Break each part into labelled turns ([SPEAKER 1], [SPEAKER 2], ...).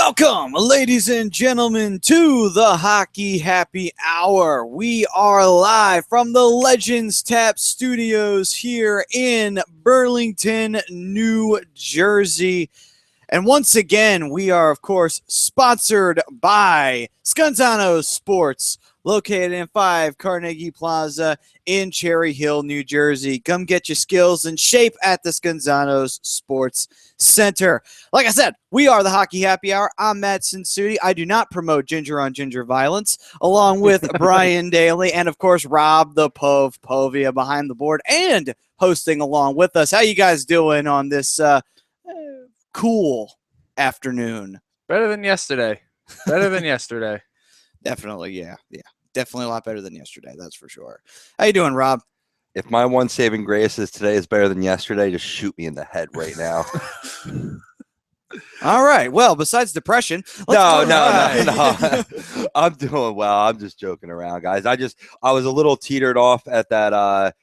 [SPEAKER 1] Welcome, ladies and gentlemen, to the Hockey Happy Hour. We are live from the Legends Tap Studios here in Burlington, New Jersey. And once again, we are, of course, sponsored by Scanzano's Sports, located in 5 Carnegie Plaza in Cherry Hill, New Jersey. Come get your skills in shape at the Scanzano's Sports Center. Like I said, we are the Hockey Happy Hour. I'm Matt Sinsudi. I do not promote ginger on ginger violence, along with Brian Daly and, of course, Rob the Pove Povia behind the board and hosting along with us. How you guys doing on this cool afternoon?
[SPEAKER 2] Better than yesterday. Better than yesterday.
[SPEAKER 1] Definitely, yeah. Definitely a lot better than yesterday, that's for sure. How you doing, Rob?
[SPEAKER 3] If my one saving grace is today is better than yesterday, just shoot me in the head right now.
[SPEAKER 1] All right. Well, besides depression,
[SPEAKER 3] No. I'm doing well. I'm just joking around, guys. I was a little teetered off at that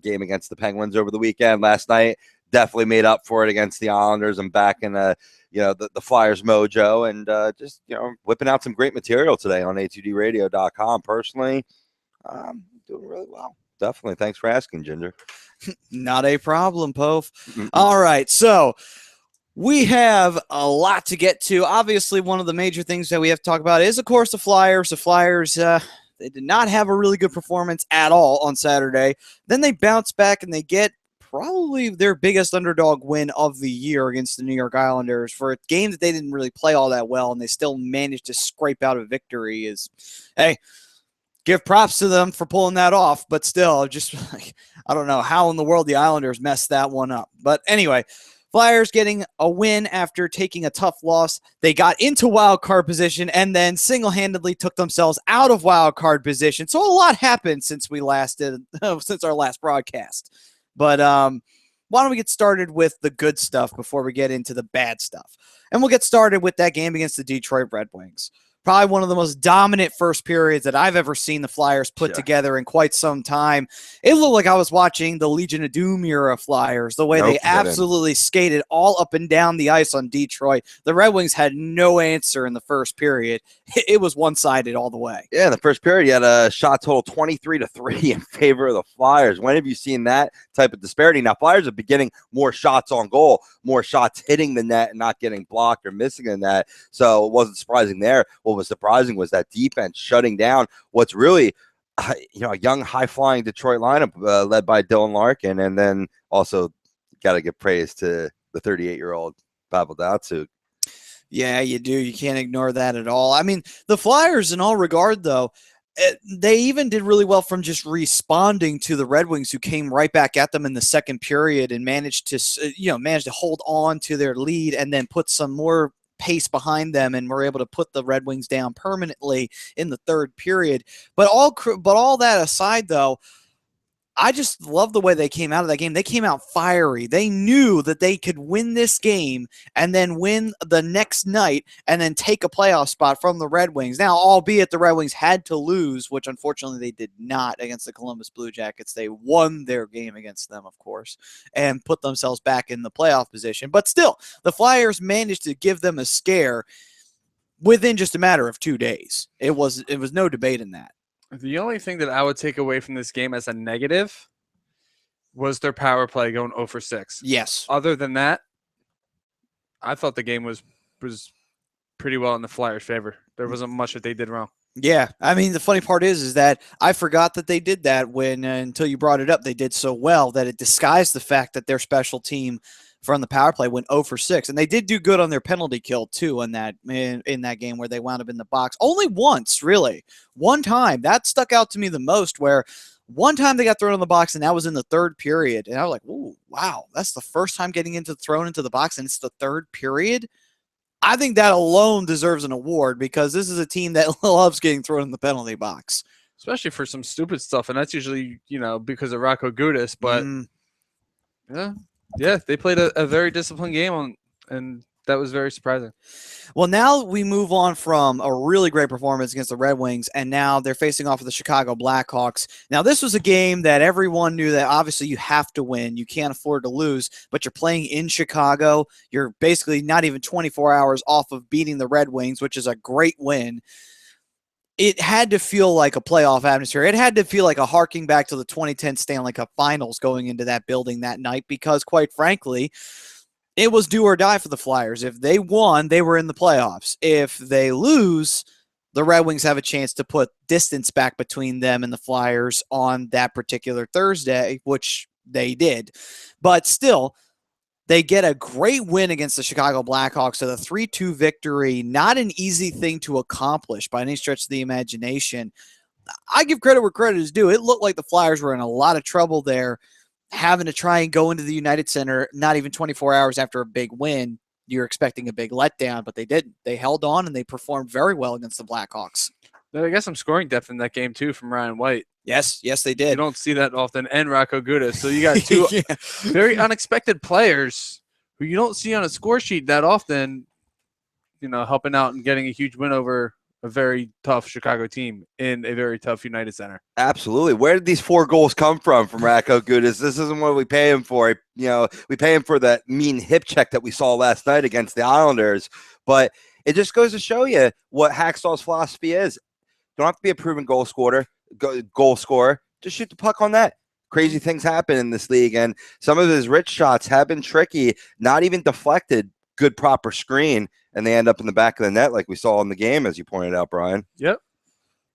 [SPEAKER 3] game against the Penguins over the weekend last night. Definitely made up for it against the Islanders. I'm back in the Flyers mojo and just whipping out some great material today on a2dradio.com. Personally, doing really well. Definitely. Thanks for asking, Ginger.
[SPEAKER 1] Not a problem, Pove. All right. So we have a lot to get to. Obviously, one of the major things that we have to talk about is, of course, the Flyers. The Flyers, they did not have a really good performance at all on Saturday. Then they bounce back and they get probably their biggest underdog win of the year against the New York Islanders for a game that they didn't really play all that well, and they still managed to scrape out a victory. Hey, give props to them for pulling that off, but still, just I don't know how in the world the Islanders messed that one up. But anyway, Flyers getting a win after taking a tough loss. They got into wild card position and then single-handedly took themselves out of wild card position. So a lot happened since our last broadcast. But why don't we get started with the good stuff before we get into the bad stuff? And we'll get started with that game against the Detroit Red Wings. Probably one of the most dominant first periods that I've ever seen the Flyers put together in quite some time. It looked like I was watching the Legion of Doom era Flyers, the way they absolutely skated all up and down the ice on Detroit. The Red Wings had no answer in the first period. It was one-sided all the way.
[SPEAKER 3] Yeah, in the first period, you had a shot total 23-3 in favor of the Flyers. When have you seen that type of disparity? Now, Flyers are getting more shots on goal, more shots hitting the net and not getting blocked or missing the net. So it wasn't surprising there. What was surprising was that defense shutting down what's really a young, high-flying Detroit lineup led by Dylan Larkin. And then also got to give praise to the 38-year-old Pavel Datsyuk.
[SPEAKER 1] Yeah, you do. You can't ignore that at all. I mean, the Flyers, in all regard, though, they even did really well from just responding to the Red Wings, who came right back at them in the second period and managed to hold on to their lead and then put some more pace behind them, and were able to put the Red Wings down permanently in the third period. But all that aside, though, I just love the way they came out of that game. They came out fiery. They knew that they could win this game and then win the next night and then take a playoff spot from the Red Wings. Now, albeit the Red Wings had to lose, which unfortunately they did not against the Columbus Blue Jackets. They won their game against them, of course, and put themselves back in the playoff position. But still, the Flyers managed to give them a scare within just a matter of 2 days. It was no debate in that.
[SPEAKER 2] The only thing that I would take away from this game as a negative was their power play going 0 for 6.
[SPEAKER 1] Yes.
[SPEAKER 2] Other than that, I thought the game was pretty well in the Flyers' favor. There wasn't much that they did wrong.
[SPEAKER 1] Yeah, I mean, the funny part is that I forgot that they did that when until you brought it up. They did so well that it disguised the fact that their special team from the power play went 0 for 6, and they did do good on their penalty kill too in that game where they wound up in the box only once, really. One time that stuck out to me the most, where one time they got thrown in the box, and that was in the third period, and I was like, "Ooh, wow, that's the first time thrown into the box, and it's the third period." I think that alone deserves an award, because this is a team that loves getting thrown in the penalty box,
[SPEAKER 2] especially for some stupid stuff, and that's usually because of Rocco Gudis, but yeah, they played a very disciplined game and That was very surprising.
[SPEAKER 1] Well, now we move on from a really great performance against the Red Wings, and now they're facing off with the Chicago Blackhawks. Now, this was a game that everyone knew that obviously you have to win. You can't afford to lose, but you're playing in Chicago. You're basically not even 24 hours off of beating the Red Wings, which is a great win. It had to feel like a playoff atmosphere. It had to feel like a harking back to the 2010 Stanley Cup Finals going into that building that night because, quite frankly, it was do or die for the Flyers. If they won, they were in the playoffs. If they lose, the Red Wings have a chance to put distance back between them and the Flyers on that particular Thursday, which they did. But still, they get a great win against the Chicago Blackhawks. So the 3-2 victory, not an easy thing to accomplish by any stretch of the imagination. I give credit where credit is due. It looked like the Flyers were in a lot of trouble there, having to try and go into the United Center not even 24 hours after a big win. You're expecting a big letdown, but they didn't. They held on, and they performed very well against the Blackhawks.
[SPEAKER 2] I got some scoring depth in that game, too, from Ryan White.
[SPEAKER 1] Yes, they
[SPEAKER 2] You
[SPEAKER 1] did.
[SPEAKER 2] don't see that often, and Rocco Gudis. So you got two very unexpected players who you don't see on a score sheet that often, helping out and getting a huge win over a very tough Chicago team in a very tough United Center.
[SPEAKER 3] Absolutely. Where did these 4 goals come from Racco Gudis? This isn't what we pay him for. We pay him for that mean hip check that we saw last night against the Islanders. But it just goes to show you what Hackstall's philosophy is. Don't have to be a proven goal scorer. Just shoot the puck on net. Crazy things happen in this league, and some of his rich shots have been tricky, not even deflected. Good proper screen, and they end up in the back of the net like we saw in the game, as you pointed out, Brian.
[SPEAKER 2] Yep.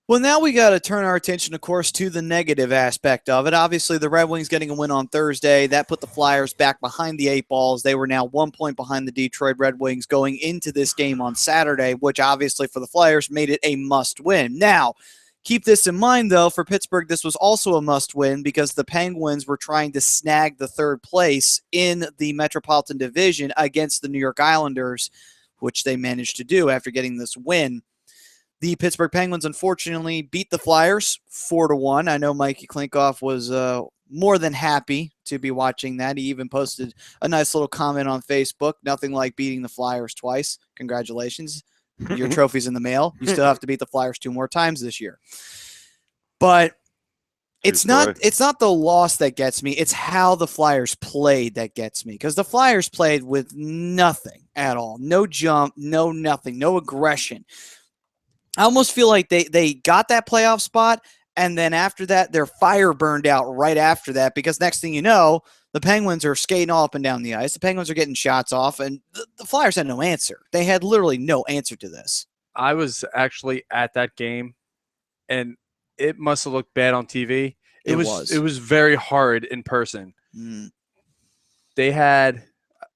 [SPEAKER 1] Well, now we got to turn our attention, of course, to the negative aspect of it. Obviously, the Red Wings getting a win on Thursday, that put the Flyers back behind the 8 balls. They were now 1 point behind the Detroit Red Wings going into this game on Saturday, which obviously for the Flyers made it a must-win. Now, keep this in mind, though, for Pittsburgh, this was also a must-win because the Penguins were trying to snag the 3rd place in the Metropolitan Division against the New York Islanders, which they managed to do after getting this win. The Pittsburgh Penguins, unfortunately, beat the Flyers 4-1. I know Mikey Klinkoff was more than happy to be watching that. He even posted a nice little comment on Facebook. Nothing like beating the Flyers twice. Congratulations. Your trophy's in the mail. You still have to beat the Flyers 2 more times this year. But it's not the loss that gets me. It's how the Flyers played that gets me. Because the Flyers played with nothing at all. No jump, no nothing, no aggression. I almost feel like they got that playoff spot, and then after that, their fire burned out right after that because next thing you know, the Penguins are skating all up and down the ice. The Penguins are getting shots off, and the Flyers had no answer. They had literally no answer to this.
[SPEAKER 2] I was actually at that game, and it must have looked bad on TV. It was very hard in person. They had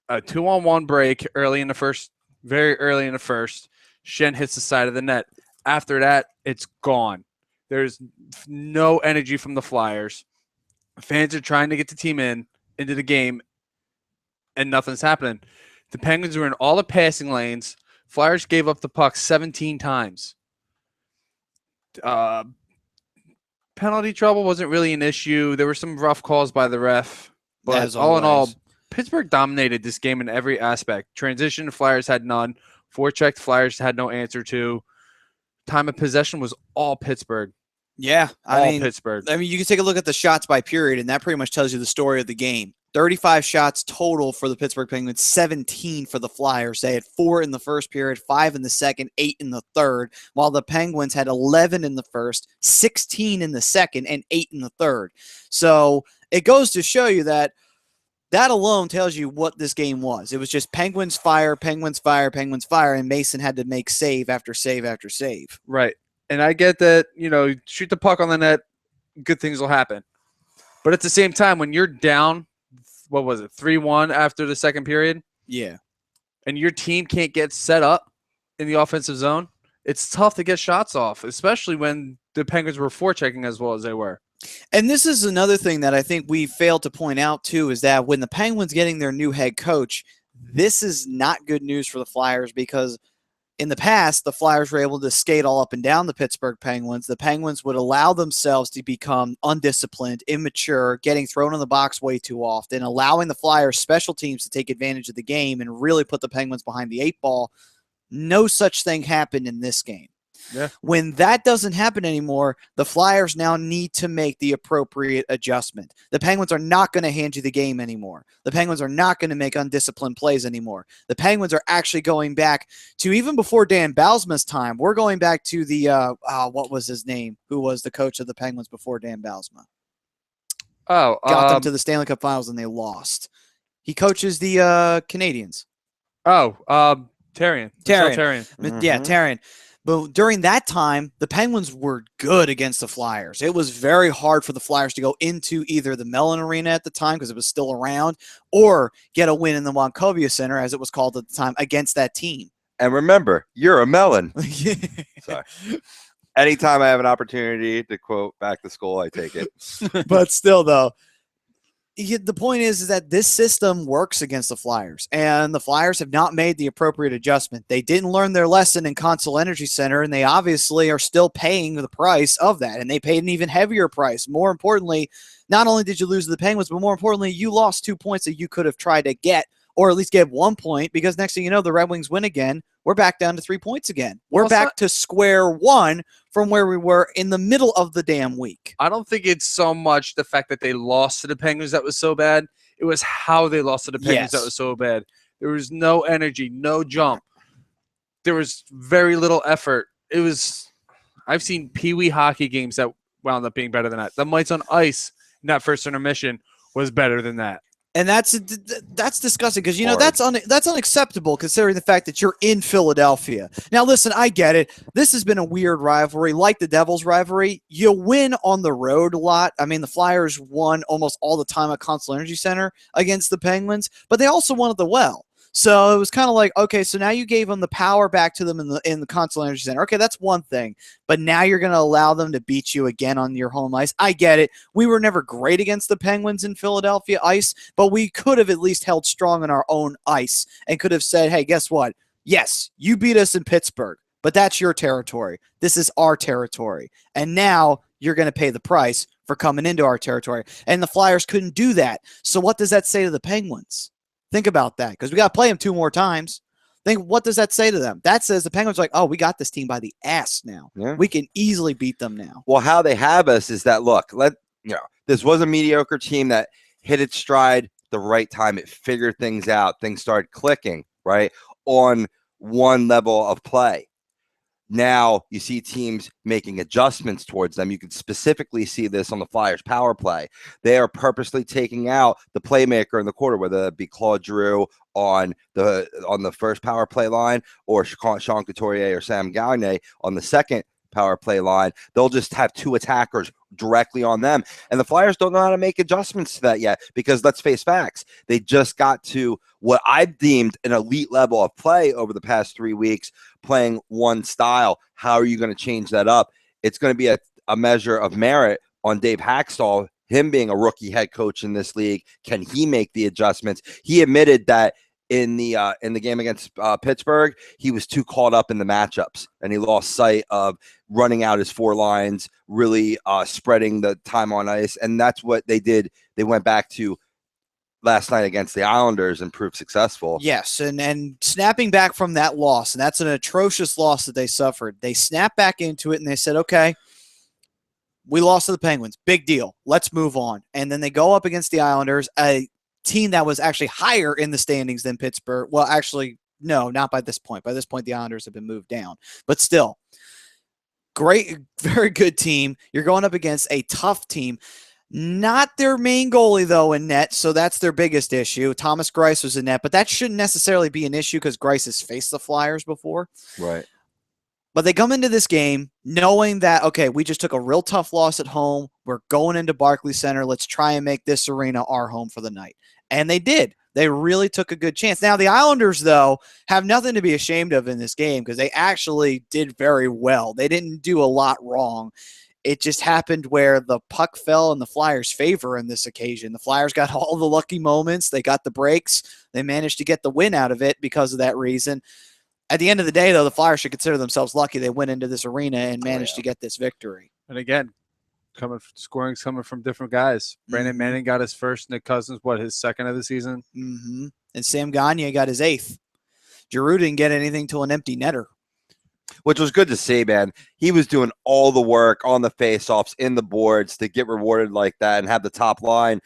[SPEAKER 2] a 2-on-1 break very early in the first. Shen hits the side of the net. After that, it's gone. There's no energy from the Flyers. Fans are trying to get the team into the game, and nothing's happening. The Penguins were in all the passing lanes. Flyers gave up the puck 17 times. Penalty trouble wasn't really an issue. There were some rough calls by the ref. But all in all, Pittsburgh dominated this game in every aspect. Transition, Flyers had none. Forecheck, Flyers had no answer to. Time of possession was all Pittsburgh.
[SPEAKER 1] Yeah,
[SPEAKER 2] Pittsburgh.
[SPEAKER 1] I mean, you can take a look at the shots by period, and that pretty much tells you the story of the game. 35 shots total for the Pittsburgh Penguins, 17 for the Flyers. They had 4 in the first period, 5 in the second, 8 in the third, while the Penguins had 11 in the first, 16 in the second, and 8 in the third. So it goes to show you that alone tells you what this game was. It was just Penguins fire, Penguins fire, Penguins fire, and Mason had to make save after save after save.
[SPEAKER 2] Right. And I get that, shoot the puck on the net, good things will happen. But at the same time, when you're down, 3-1 after the second period?
[SPEAKER 1] Yeah.
[SPEAKER 2] And your team can't get set up in the offensive zone, it's tough to get shots off, especially when the Penguins were forechecking as well as they were.
[SPEAKER 1] And this is another thing that I think we failed to point out, too, is that when the Penguins getting their new head coach, this is not good news for the Flyers because in the past, the Flyers were able to skate all up and down the Pittsburgh Penguins. The Penguins would allow themselves to become undisciplined, immature, getting thrown in the box way too often, allowing the Flyers special teams to take advantage of the game and really put the Penguins behind the 8 ball. No such thing happened in this game.
[SPEAKER 2] Yeah.
[SPEAKER 1] When that doesn't happen anymore, the Flyers now need to make the appropriate adjustment. The Penguins are not going to hand you the game anymore. The Penguins are not going to make undisciplined plays anymore. The Penguins are actually going back to even before Dan Bylsma's time. We're going back to the, what was his name? Who was the coach of the Penguins before Dan Bylsma? Got them to the Stanley Cup Finals and they lost. He coaches the Canadiens.
[SPEAKER 2] Therrien.
[SPEAKER 1] Mm-hmm. Yeah, Therrien. But during that time, the Penguins were good against the Flyers. It was very hard for the Flyers to go into either the Mellon Arena at the time because it was still around or get a win in the Wachovia Center, as it was called at the time, against that team.
[SPEAKER 3] And remember, you're a Mellon. Sorry. Anytime I have an opportunity to quote Back to School, I take it.
[SPEAKER 1] But still, though, the point is that this system works against the Flyers, and the Flyers have not made the appropriate adjustment. They didn't learn their lesson in Consol Energy Center, and they obviously are still paying the price of that, and they paid an even heavier price. More importantly, not only did you lose to the Penguins, but more importantly, you lost 2 points that you could have tried to get, or at least get 1 point, because next thing you know, the Red Wings win again. We're back down to 3 points again. We're back to square one from where we were in the middle of the damn week.
[SPEAKER 2] I don't think it's so much the fact that they lost to the Penguins that was so bad. It was how they lost to the Penguins that was so bad. There was no energy, no jump. There was very little effort. I've seen Pee-wee hockey games that wound up being better than that. The Mites on Ice in that first intermission was better than that.
[SPEAKER 1] And that's disgusting because, that's unacceptable considering the fact that you're in Philadelphia. Now, listen, I get it. This has been a weird rivalry, like the Devils rivalry. You win on the road a lot. I mean, the Flyers won almost all the time at Consol Energy Center against the Penguins, but they also won at the Well. So it was kind of like, okay, so now you gave them the power back to them in the Consol Energy Center. Okay, that's one thing. But now you're going to allow them to beat you again on your home ice. I get it. We were never great against the Penguins in Philadelphia ice, but we could have at least held strong on our own ice and could have said, hey, guess what? Yes, you beat us in Pittsburgh, but that's your territory. This is our territory. And now you're going to pay the price for coming into our territory. And the Flyers couldn't do that. So what does that say to the Penguins? Think about that, because we got to play them 2 more times. What does that say to them? That says the Penguins are like, oh, we got this team by the ass now. Yeah. We can easily beat them now.
[SPEAKER 3] Well, how they have us is that, look, this was a mediocre team that hit its stride the right time. It figured things out. Things started clicking, right, on one level of play. Now you see teams making adjustments towards them. You can specifically see this on the Flyers power play. They are purposely taking out the playmaker in the quarter, whether it be Claude Giroux on the first power play line or Sean Couturier or Sam Gagner on the second power play line. They'll just have 2 attackers directly on them. And the Flyers don't know how to make adjustments to that yet because, let's face facts, they just got to what I've deemed an elite level of play over the past 3 weeks, playing one style. How are you going to change that up? It's going to be a measure of merit on Dave Hackstall, him being a rookie head coach in this league. Can he make the adjustments? He admitted that in the game against Pittsburgh, he was too caught up in the matchups, and he lost sight of running out his 4 lines, really spreading the time on ice, and that's what they did. They went back to last night against the Islanders and proved successful.
[SPEAKER 1] Yes, and snapping back from that loss, and that's an atrocious loss that they suffered. They snapped back into it, and they said, okay, we lost to the Penguins. Big deal. Let's move on. And then they go up against the Islanders, a team that was actually higher in the standings than Pittsburgh. Well, actually, no, not by this point. By this point, the Islanders have been moved down. But still, great, very good team. You're going up against a tough team. Not their main goalie, though, in net, so that's their biggest issue. Thomas Greiss was in net, but that shouldn't necessarily be an issue because Greiss has faced the Flyers before.
[SPEAKER 3] Right.
[SPEAKER 1] But they come into this game knowing that, okay, we just took a real tough loss at home. We're going into Barclays Center. Let's try and make this arena our home for the night. And they did. They really took a good chance. Now, the Islanders, though, have nothing to be ashamed of in this game because they actually did very well. They didn't do a lot wrong. It just happened where the puck fell in the Flyers' favor in this occasion. The Flyers got all the lucky moments. They got the breaks. They managed to get the win out of it because of that reason. At the end of the day, though, the Flyers should consider themselves lucky they went into this arena and managed to get this victory.
[SPEAKER 2] And again, scoring's coming from different guys. Brandon Manning got his first. Nick Cousins, his second of the season?
[SPEAKER 1] And Sam Gagner got his 8th. Giroux didn't get anything to an empty netter.
[SPEAKER 3] Which was good to see, man. He was doing all the work on the faceoffs, in the boards to get rewarded like that and have the top line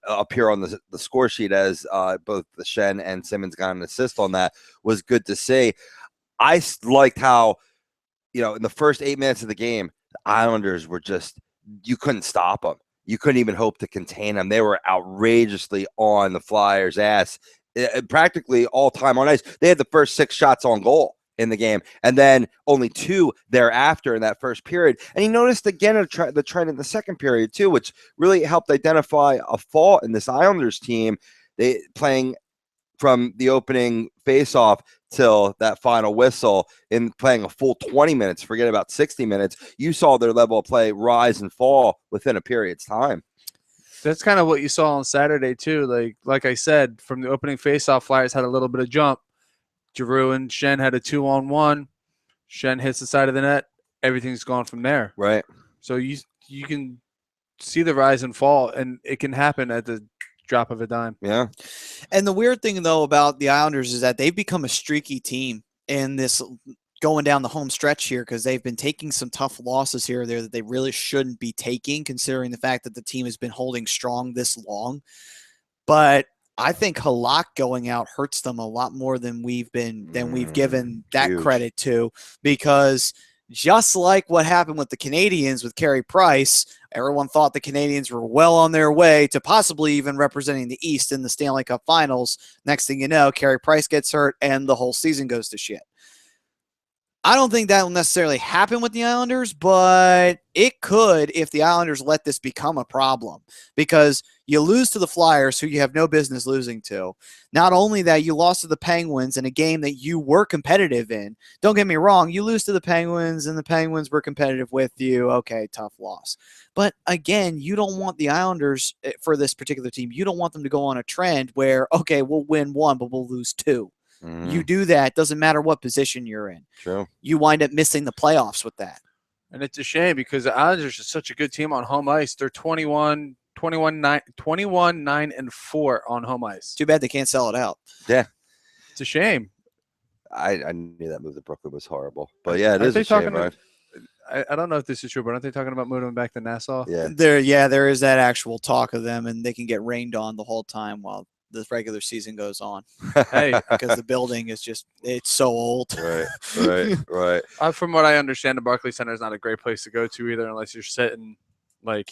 [SPEAKER 3] appear on the score sheet as both the Shen and Simmons got an assist on that was good to see. I liked how, in the first 8 minutes of the game, the Islanders were just, you couldn't stop them. You couldn't even hope to contain them. They were outrageously on the Flyers' ass practically all time on ice. They had the first 6 shots on goal in the game, and then only 2 thereafter in that first period. And he noticed again the trend in the second period too, which really helped identify a fault in this Islanders team. They playing from the opening faceoff till that final whistle, in playing a full 20 minutes, forget about 60 minutes. You saw their level of play rise and fall within a period's time.
[SPEAKER 2] That's kind of what you saw on Saturday too. Like I said, from the opening faceoff, Flyers had a little bit of jump. Giroux and Shen had a 2-on-1. Shen hits the side of the net. Everything's gone from there.
[SPEAKER 3] Right.
[SPEAKER 2] So you can see the rise and fall, and it can happen at the drop of a dime.
[SPEAKER 3] Yeah.
[SPEAKER 1] And the weird thing, though, about the Islanders is that they've become a streaky team in this going down the home stretch here, because they've been taking some tough losses here or there that they really shouldn't be taking, considering the fact that the team has been holding strong this long. But I think Halak going out hurts them a lot more than we've given that credit to, because just like what happened with the Canadiens with Carey Price, everyone thought the Canadiens were well on their way to possibly even representing the East in the Stanley Cup Finals. Next thing you know, Carey Price gets hurt and the whole season goes to shit. I don't think that will necessarily happen with the Islanders, but it could if the Islanders let this become a problem, because you lose to the Flyers, who you have no business losing to. Not only that, you lost to the Penguins in a game that you were competitive in. Don't get me wrong, you lose to the Penguins and the Penguins were competitive with you. Okay, tough loss. But again, you don't want the Islanders, for this particular team, you don't want them to go on a trend where, okay, we'll win 1, but we'll lose 2. You do that, doesking matter what position you're in.
[SPEAKER 3] True. You
[SPEAKER 1] wind up missing the playoffs with that.
[SPEAKER 2] And it's a shame, because the Islanders are such a good team on home ice. They're 21-9-4 on home ice.
[SPEAKER 1] Too bad they can't sell it out.
[SPEAKER 3] Yeah.
[SPEAKER 2] It's a shame.
[SPEAKER 3] I knew that move to Brooklyn was horrible. But yeah, it is a shame, right?
[SPEAKER 2] I don't know if this is true, but aren't they talking about moving them back to Nassau?
[SPEAKER 3] Yeah.
[SPEAKER 1] There is that actual talk of them, and they can get rained on the whole time while the regular season goes on.
[SPEAKER 2] Hey,
[SPEAKER 1] because the building is it's so old.
[SPEAKER 3] Right.
[SPEAKER 2] From what I understand, the Barclays Center is not a great place to go to either, unless you're sitting at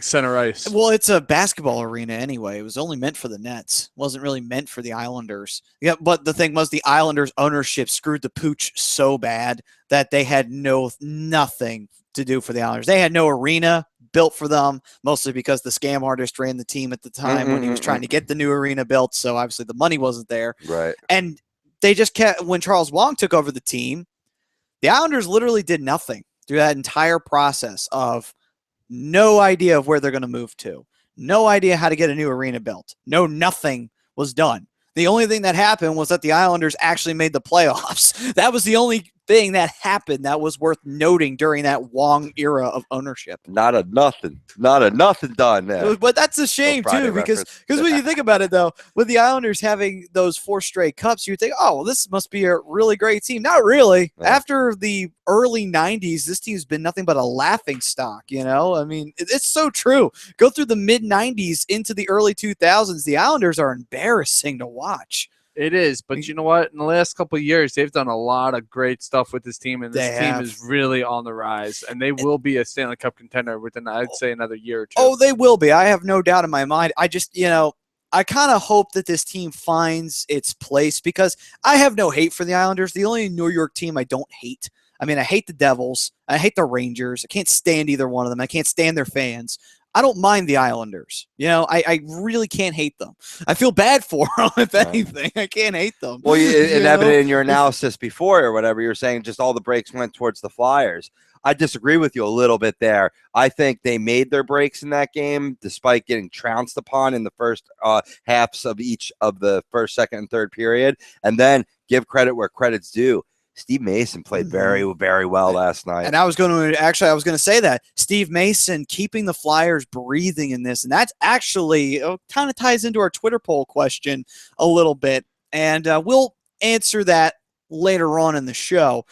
[SPEAKER 2] center ice.
[SPEAKER 1] Well, it's a basketball arena anyway. It was only meant for the Nets. It wasn't really meant for the Islanders. Yeah, but the thing was, the Islanders ownership screwed the pooch so bad that they had nothing to do for the Islanders. They had no arena built for them, mostly because the scam artist ran the team at the time when he was trying to get the new arena built. So obviously the money wasn't there.
[SPEAKER 3] Right.
[SPEAKER 1] And they just kept, when Charles Wong took over the team, the Islanders literally did nothing through that entire process of no idea of where they're going to move to, no idea how to get a new arena built. Nothing was done. The only thing that happened was that the Islanders actually made the playoffs. That was the only thing that happened that was worth noting during that Wong era of ownership.
[SPEAKER 3] Not a nothing done there.
[SPEAKER 1] But that's a shame too, because when you think about it, though, with the Islanders having those 4 straight cups, you think, oh, well, this must be a really great team. Not really. Yeah. After the early 90s, this team's been nothing but a laughing stock. I mean, it's so true. Go through the mid 90s into the early 2000s, the Islanders are embarrassing to watch.
[SPEAKER 2] It is, but you know what? In the last couple of years, they've done a lot of great stuff with this team, and this team is really on the rise, and they will be a Stanley Cup contender within, I'd say, another year or 2.
[SPEAKER 1] Oh, they will be. I have no doubt in my mind. I just, I kind of hope that this team finds its place, because I have no hate for the Islanders. The only New York team I don't hate. I mean, I hate the Devils. I hate the Rangers. I can't stand either one of them. I can't stand their fans. I don't mind the Islanders. I really can't hate them. I feel bad for them, if anything. I can't hate them.
[SPEAKER 3] Well, it evident in your analysis before or whatever, you were saying just all the breaks went towards the Flyers. I disagree with you a little bit there. I think they made their breaks in that game despite getting trounced upon in the first halves of each of the first, second, and third period, and then give credit where credit's due. Steve Mason played very, very well last night.
[SPEAKER 1] And I was going to say that Steve Mason keeping the Flyers breathing in this. And that's actually kind of ties into our Twitter poll question a little bit. And we'll answer that later on in the show.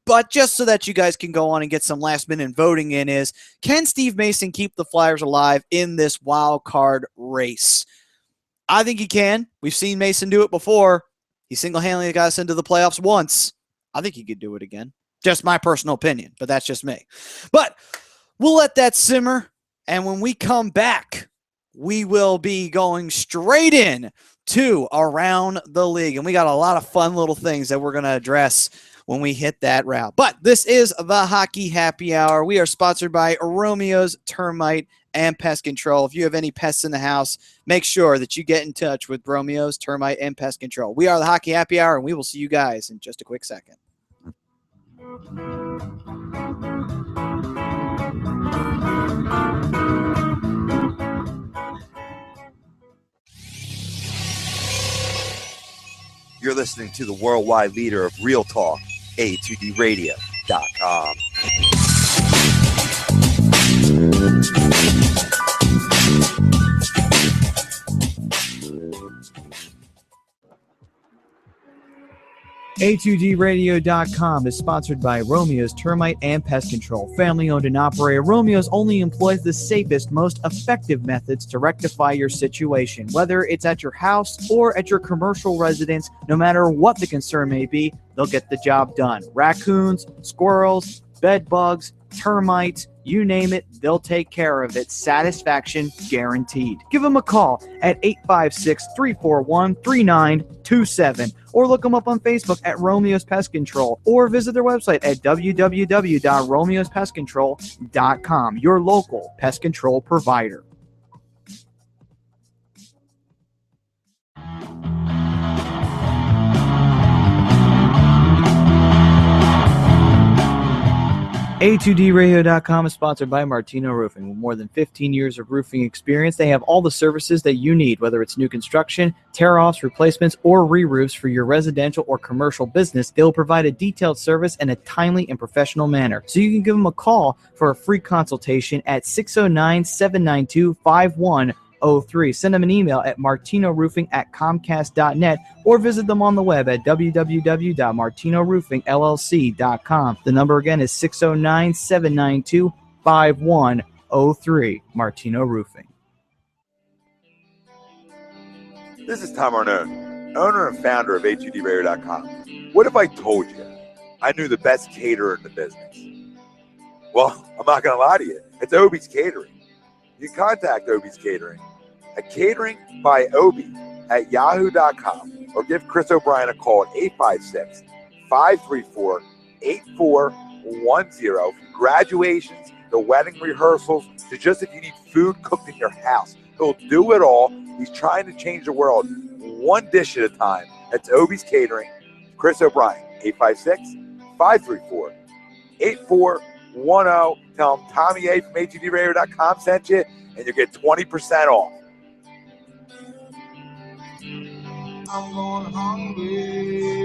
[SPEAKER 1] But just so that you guys can go on and get some last minute voting in is, can Steve Mason keep the Flyers alive in this wild card race? I think he can. We've seen Mason do it before. He single-handedly got us into the playoffs once. I think he could do it again. Just my personal opinion, but that's just me. But we'll let that simmer, and when we come back, we will be going straight in to Around the League, and we got a lot of fun little things that we're going to address when we hit that route. But this is the Hockey Happy Hour. We are sponsored by Romeo's Termite and Pest Control. If you have any pests in the house, make sure that you get in touch with Romeo's Termite and Pest Control. We are the Hockey Happy Hour, and we will see you guys in just a quick second.
[SPEAKER 3] You're listening to the worldwide leader of Real Talk, A2DRadio.com.
[SPEAKER 1] A2DRadio.com is sponsored by Romeo's Termite and Pest Control. Family owned and operated, Romeo's only employs the safest, most effective methods to rectify your situation. Whether it's at your house or at your commercial residence, no matter what the concern may be, they'll get the job done. Raccoons, squirrels, bed bugs, termites, you name it, they'll take care of it. Satisfaction guaranteed. Give them a call at 856-341-3927 or look them up on Facebook at Romeo's Pest Control or visit their website at www.romeospestcontrol.com, your local pest control provider. A2DRadio.com is sponsored by Martino Roofing. With more than 15 years of roofing experience, they have all the services that you need, whether it's new construction, tear-offs, replacements, or re-roofs for your residential or commercial business. They'll provide a detailed service in a timely and professional manner. So you can give them a call for a free consultation at 609-792-5103. Send them an email at martinoroofing@comcast.net or visit them on the web at www.martinoroofingllc.com. The number again is 609-792-5103. Martino Roofing.
[SPEAKER 4] This is Tom Arnone, owner and founder of A2DRadio.com. What if I told you I knew the best caterer in the business? Well, I'm not going to lie to you. It's Obie's Catering. You can contact Obie's Catering at cateringbyobie@yahoo.com or give Chris O'Brien a call at 856-534-8410. From graduations to wedding rehearsals to just if you need food cooked in your house. He'll do it all. He's trying to change the world one dish at a time. That's Obie's Catering. Chris O'Brien, 856-534-8410. Tell him Tommy A from A2DRadio.com sent you, and you'll get 20% off. I'm going hungry.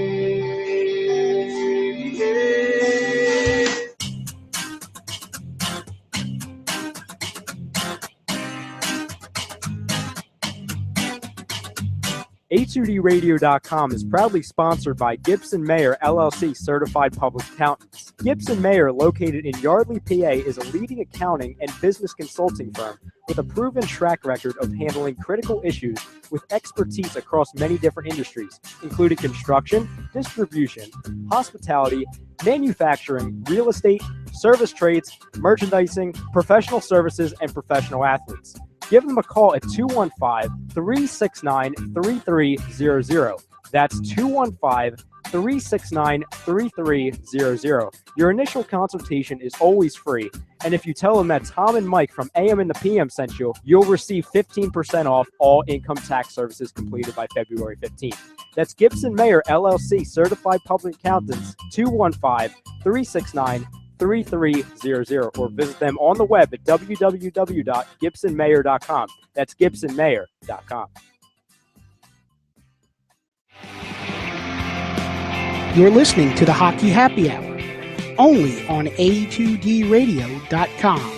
[SPEAKER 5] A2DRadio.com is proudly sponsored by Gibson Mayer LLC Certified Public Accountants. Gibson Mayer, located in Yardley, PA, is a leading accounting and business consulting firm with a proven track record of handling critical issues with expertise across many different industries, including construction, distribution, hospitality, manufacturing, real estate, service trades, merchandising, professional services, and professional athletes. Give them a call at 215-369-3300. That's 215-369-3300. Your initial consultation is always free, and if you tell them that Tom and Mike from AM and the PM sent you, you'll receive 15% off all income tax services completed by February 15th. That's Gibson Mayer LLC Certified Public Accountants, 215-369-3300, or visit them on the web at www.gibsonmayer.com. That's gibsonmayer.com.
[SPEAKER 6] You're listening to the Hockey Happy Hour, only on A2DRadio.com.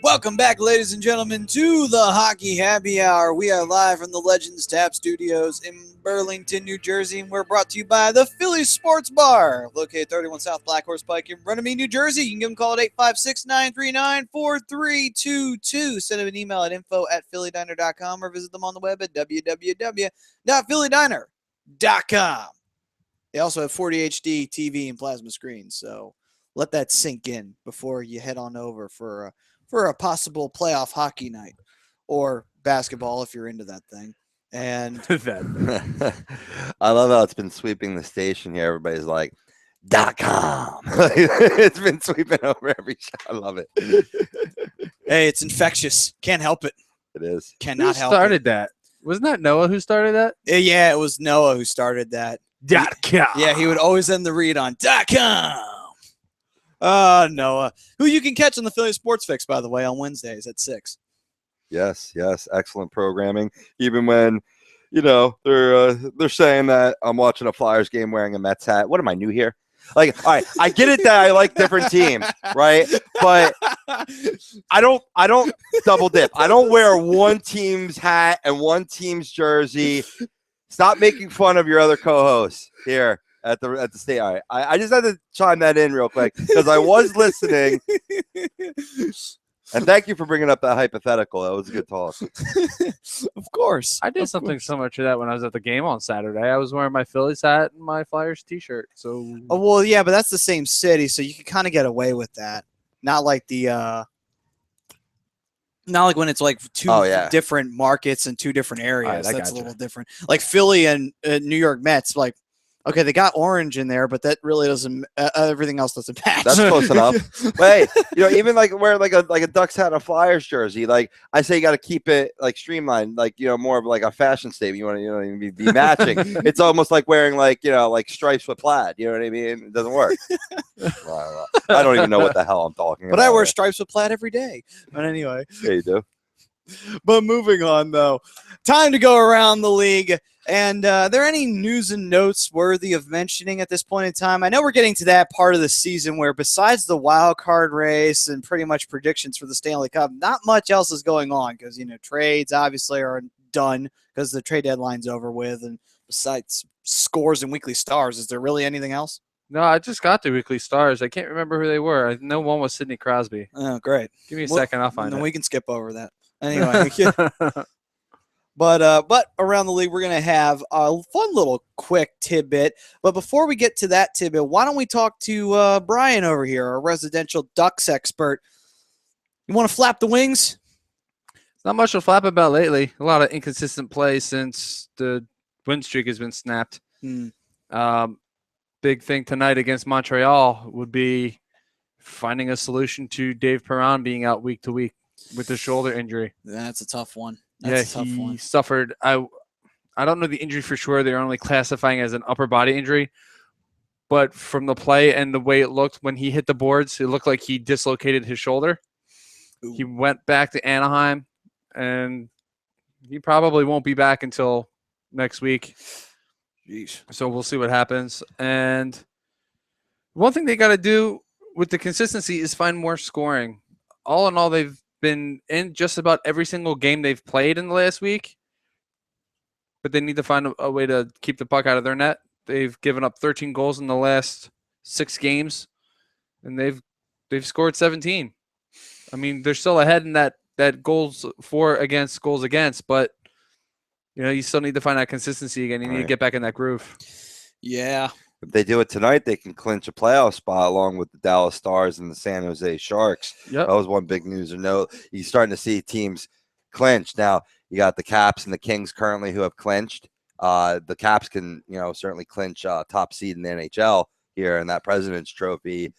[SPEAKER 1] Welcome back, ladies and gentlemen, to the Hockey Happy Hour. We are live from the Legends Tap Studios in Burlington, New Jersey, and we're brought to you by the Philly Sports Bar, located 31 South Black Horse Pike in Runnymede, New Jersey. You can give them a call at 856-939-4322. Send them an email at info@phillydiner.com or visit them on the web at www.phillydiner.com. They also have 40 HD TV and plasma screens, so let that sink in before you head on over for a possible playoff hockey night or basketball if you're into that thing. And
[SPEAKER 3] I love how it's been sweeping the station here. Everybody's like, .com. It's been sweeping over every show. I love it.
[SPEAKER 1] Hey, it's infectious. Can't help it.
[SPEAKER 3] It is.
[SPEAKER 1] Cannot help it.
[SPEAKER 2] Who started that? Wasn't that Noah who started that?
[SPEAKER 1] Yeah, it was Noah who started that.
[SPEAKER 2] .com.
[SPEAKER 1] Yeah, he would always end the read on .com. Noah, who you can catch on the Philly Sports Fix, by the way, on Wednesdays at 6.
[SPEAKER 3] Yes, excellent programming. Even when, they're saying that I'm watching a Flyers game wearing a Mets hat. What am I, new here? Like, all right, I get it that I like different teams, right? But I don't double dip. I don't wear one team's hat and one team's jersey. Stop making fun of your other co-hosts here at the state. All right, I just had to chime that in real quick because I was listening. And thank you for bringing up that hypothetical. That was a good talk.
[SPEAKER 1] Of course.
[SPEAKER 2] I did something similar to that when I was at the game on Saturday. I was wearing my Phillies hat and my Flyers t-shirt. So
[SPEAKER 1] well, yeah, but that's the same city, so you can kind of get away with that. Not like not like when it's like two different markets and two different areas.
[SPEAKER 2] Right,
[SPEAKER 1] that's a little different. Like Philly and New York Mets, like, okay, they got orange in there, but that really doesn't. Everything else doesn't match.
[SPEAKER 3] That's close enough. But hey, even like wear like a Ducks hat, a Flyers jersey. Like I say, you got to keep it like streamlined, like more of like a fashion statement. You want to be matching. It's almost like wearing like stripes with plaid. You know what I mean? It doesn't work. I don't even know what the hell I'm talking about.
[SPEAKER 1] But I wear stripes with plaid every day. But anyway,
[SPEAKER 3] yeah, you do.
[SPEAKER 1] But moving on, though, time to go around the league. And are there any news and notes worthy of mentioning at this point in time? I know we're getting to that part of the season where besides the wild card race and pretty much predictions for the Stanley Cup, not much else is going on because, trades obviously are done because the trade deadline's over with. And besides scores and weekly stars, is there really anything else?
[SPEAKER 2] No, I just got the weekly stars. I can't remember who they were. I know one was Sidney Crosby.
[SPEAKER 1] Oh, great.
[SPEAKER 2] Give me a second. I'll find it.
[SPEAKER 1] We can skip over that. Anyway. But around the league, we're going to have a fun little quick tidbit. But before we get to that tidbit, why don't we talk to Brian over here, our residential Ducks expert. You want to flap the wings?
[SPEAKER 2] Not much to flap about lately. A lot of inconsistent play since the win streak has been snapped. Big thing tonight against Montreal would be finding a solution to Dave Perron being out week to week with the shoulder injury.
[SPEAKER 1] That's a tough one.
[SPEAKER 2] He suffered. I don't know the injury for sure. They're only classifying as an upper body injury. But from the play and the way it looked when he hit the boards, it looked like he dislocated his shoulder. Ooh. He went back to Anaheim, and he probably won't be back until next week.
[SPEAKER 1] Jeez.
[SPEAKER 2] So we'll see what happens. And one thing they got to do with the consistency is find more scoring. All in all, they've been in just about every single game they've played in the last week, but they need to find a way to keep the puck out of their net. They've given up 13 goals in the last 6 games, and they've scored 17. I mean, they're still ahead in that goals for against, goals against, but you still need to find that consistency again. You need to get back in that groove.
[SPEAKER 1] Yeah.
[SPEAKER 3] If they do it tonight, they can clinch a playoff spot along with the Dallas Stars and the San Jose Sharks.
[SPEAKER 2] Yep.
[SPEAKER 3] That was one big news or note. You're starting to see teams clinch. Now, you got the Caps and the Kings currently who have clinched. The Caps can, certainly clinch top seed in the NHL here in that President's Trophy.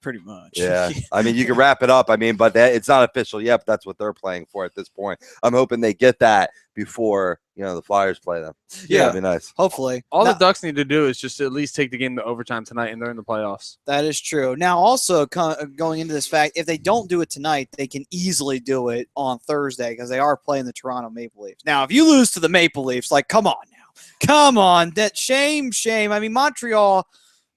[SPEAKER 1] Pretty much.
[SPEAKER 3] Yeah. I mean, you can wrap it up. I mean, but it's not official yet, but that's what they're playing for at this point. I'm hoping they get that before, the Flyers play them.
[SPEAKER 1] Yeah.
[SPEAKER 3] That'd be nice.
[SPEAKER 1] Hopefully.
[SPEAKER 2] All the Ducks need to do is just at least take the game to overtime tonight, and they're in the playoffs.
[SPEAKER 1] That is true. Now, also going into this fact, if they don't do it tonight, they can easily do it on Thursday because they are playing the Toronto Maple Leafs. Now, if you lose to the Maple Leafs, like, come on now. Come on. That shame. I mean, Montreal,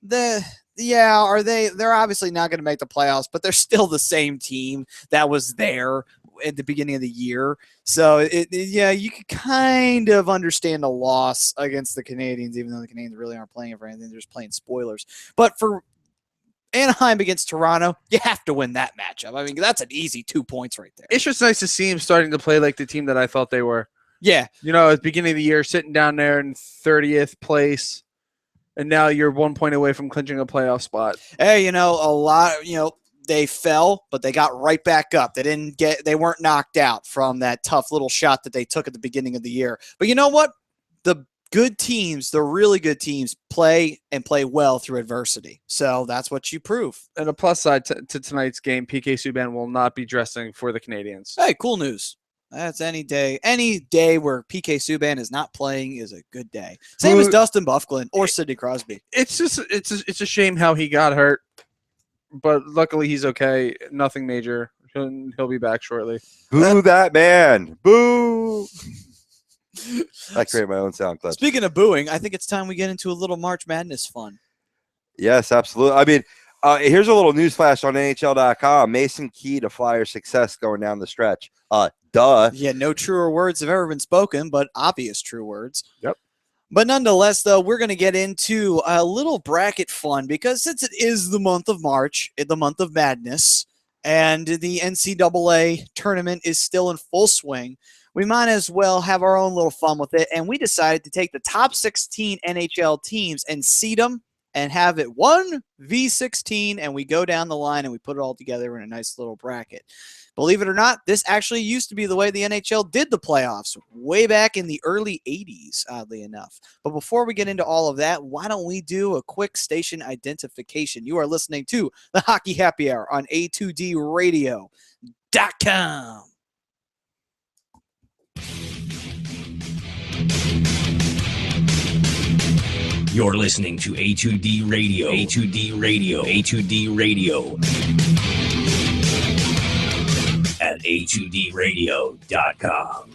[SPEAKER 1] they're obviously not going to make the playoffs, but they're still the same team that was there at the beginning of the year. So, you can kind of understand a loss against the Canadiens, even though the Canadiens really aren't playing for anything. They're just playing spoilers. But for Anaheim against Toronto, you have to win that matchup. I mean, that's an easy 2 points right there.
[SPEAKER 2] It's just nice to see him starting to play like the team that I thought they were.
[SPEAKER 1] Yeah.
[SPEAKER 2] At the beginning of the year, sitting down there in 30th place. And now you're 1 point away from clinching a playoff spot.
[SPEAKER 1] Hey, they fell, but they got right back up. They weren't knocked out from that tough little shot that they took at the beginning of the year. But you know what? The good teams, the really good teams, play well through adversity. So that's what you prove.
[SPEAKER 2] And a plus side to tonight's game, PK Subban will not be dressing for the Canadiens.
[SPEAKER 1] Hey, cool news. That's any day. Any day where PK Subban is not playing is a good day. Same as Dustin Byfuglien or Sidney Crosby.
[SPEAKER 2] It's just it's a shame how he got hurt, but luckily he's okay. Nothing major. He'll be back shortly.
[SPEAKER 3] Boo that man. Boo. I create my own sound clip.
[SPEAKER 1] Speaking of booing, I think it's time we get into a little March Madness fun.
[SPEAKER 3] Yes, absolutely. I mean, here's a little news flash on NHL.com. Mason Key to Flyer success going down the stretch. Duh.
[SPEAKER 1] Yeah, no truer words have ever been spoken, but obvious true words.
[SPEAKER 2] Yep.
[SPEAKER 1] But nonetheless, though, we're going to get into a little bracket fun because since it is the month of March, the month of madness, and the NCAA tournament is still in full swing, we might as well have our own little fun with it. And we decided to take the top 16 NHL teams and seed them and have it 1v16, and we go down the line and we put it all together in a nice little bracket. Believe it or not, this actually used to be the way the NHL did the playoffs way back in the early 80s, oddly enough. But before we get into all of that, why don't we do a quick station identification? You are listening to the Hockey Happy Hour on A2DRadio.com.
[SPEAKER 7] You're listening to A2D Radio, A2D Radio, A2D Radio at A2DRadio.com.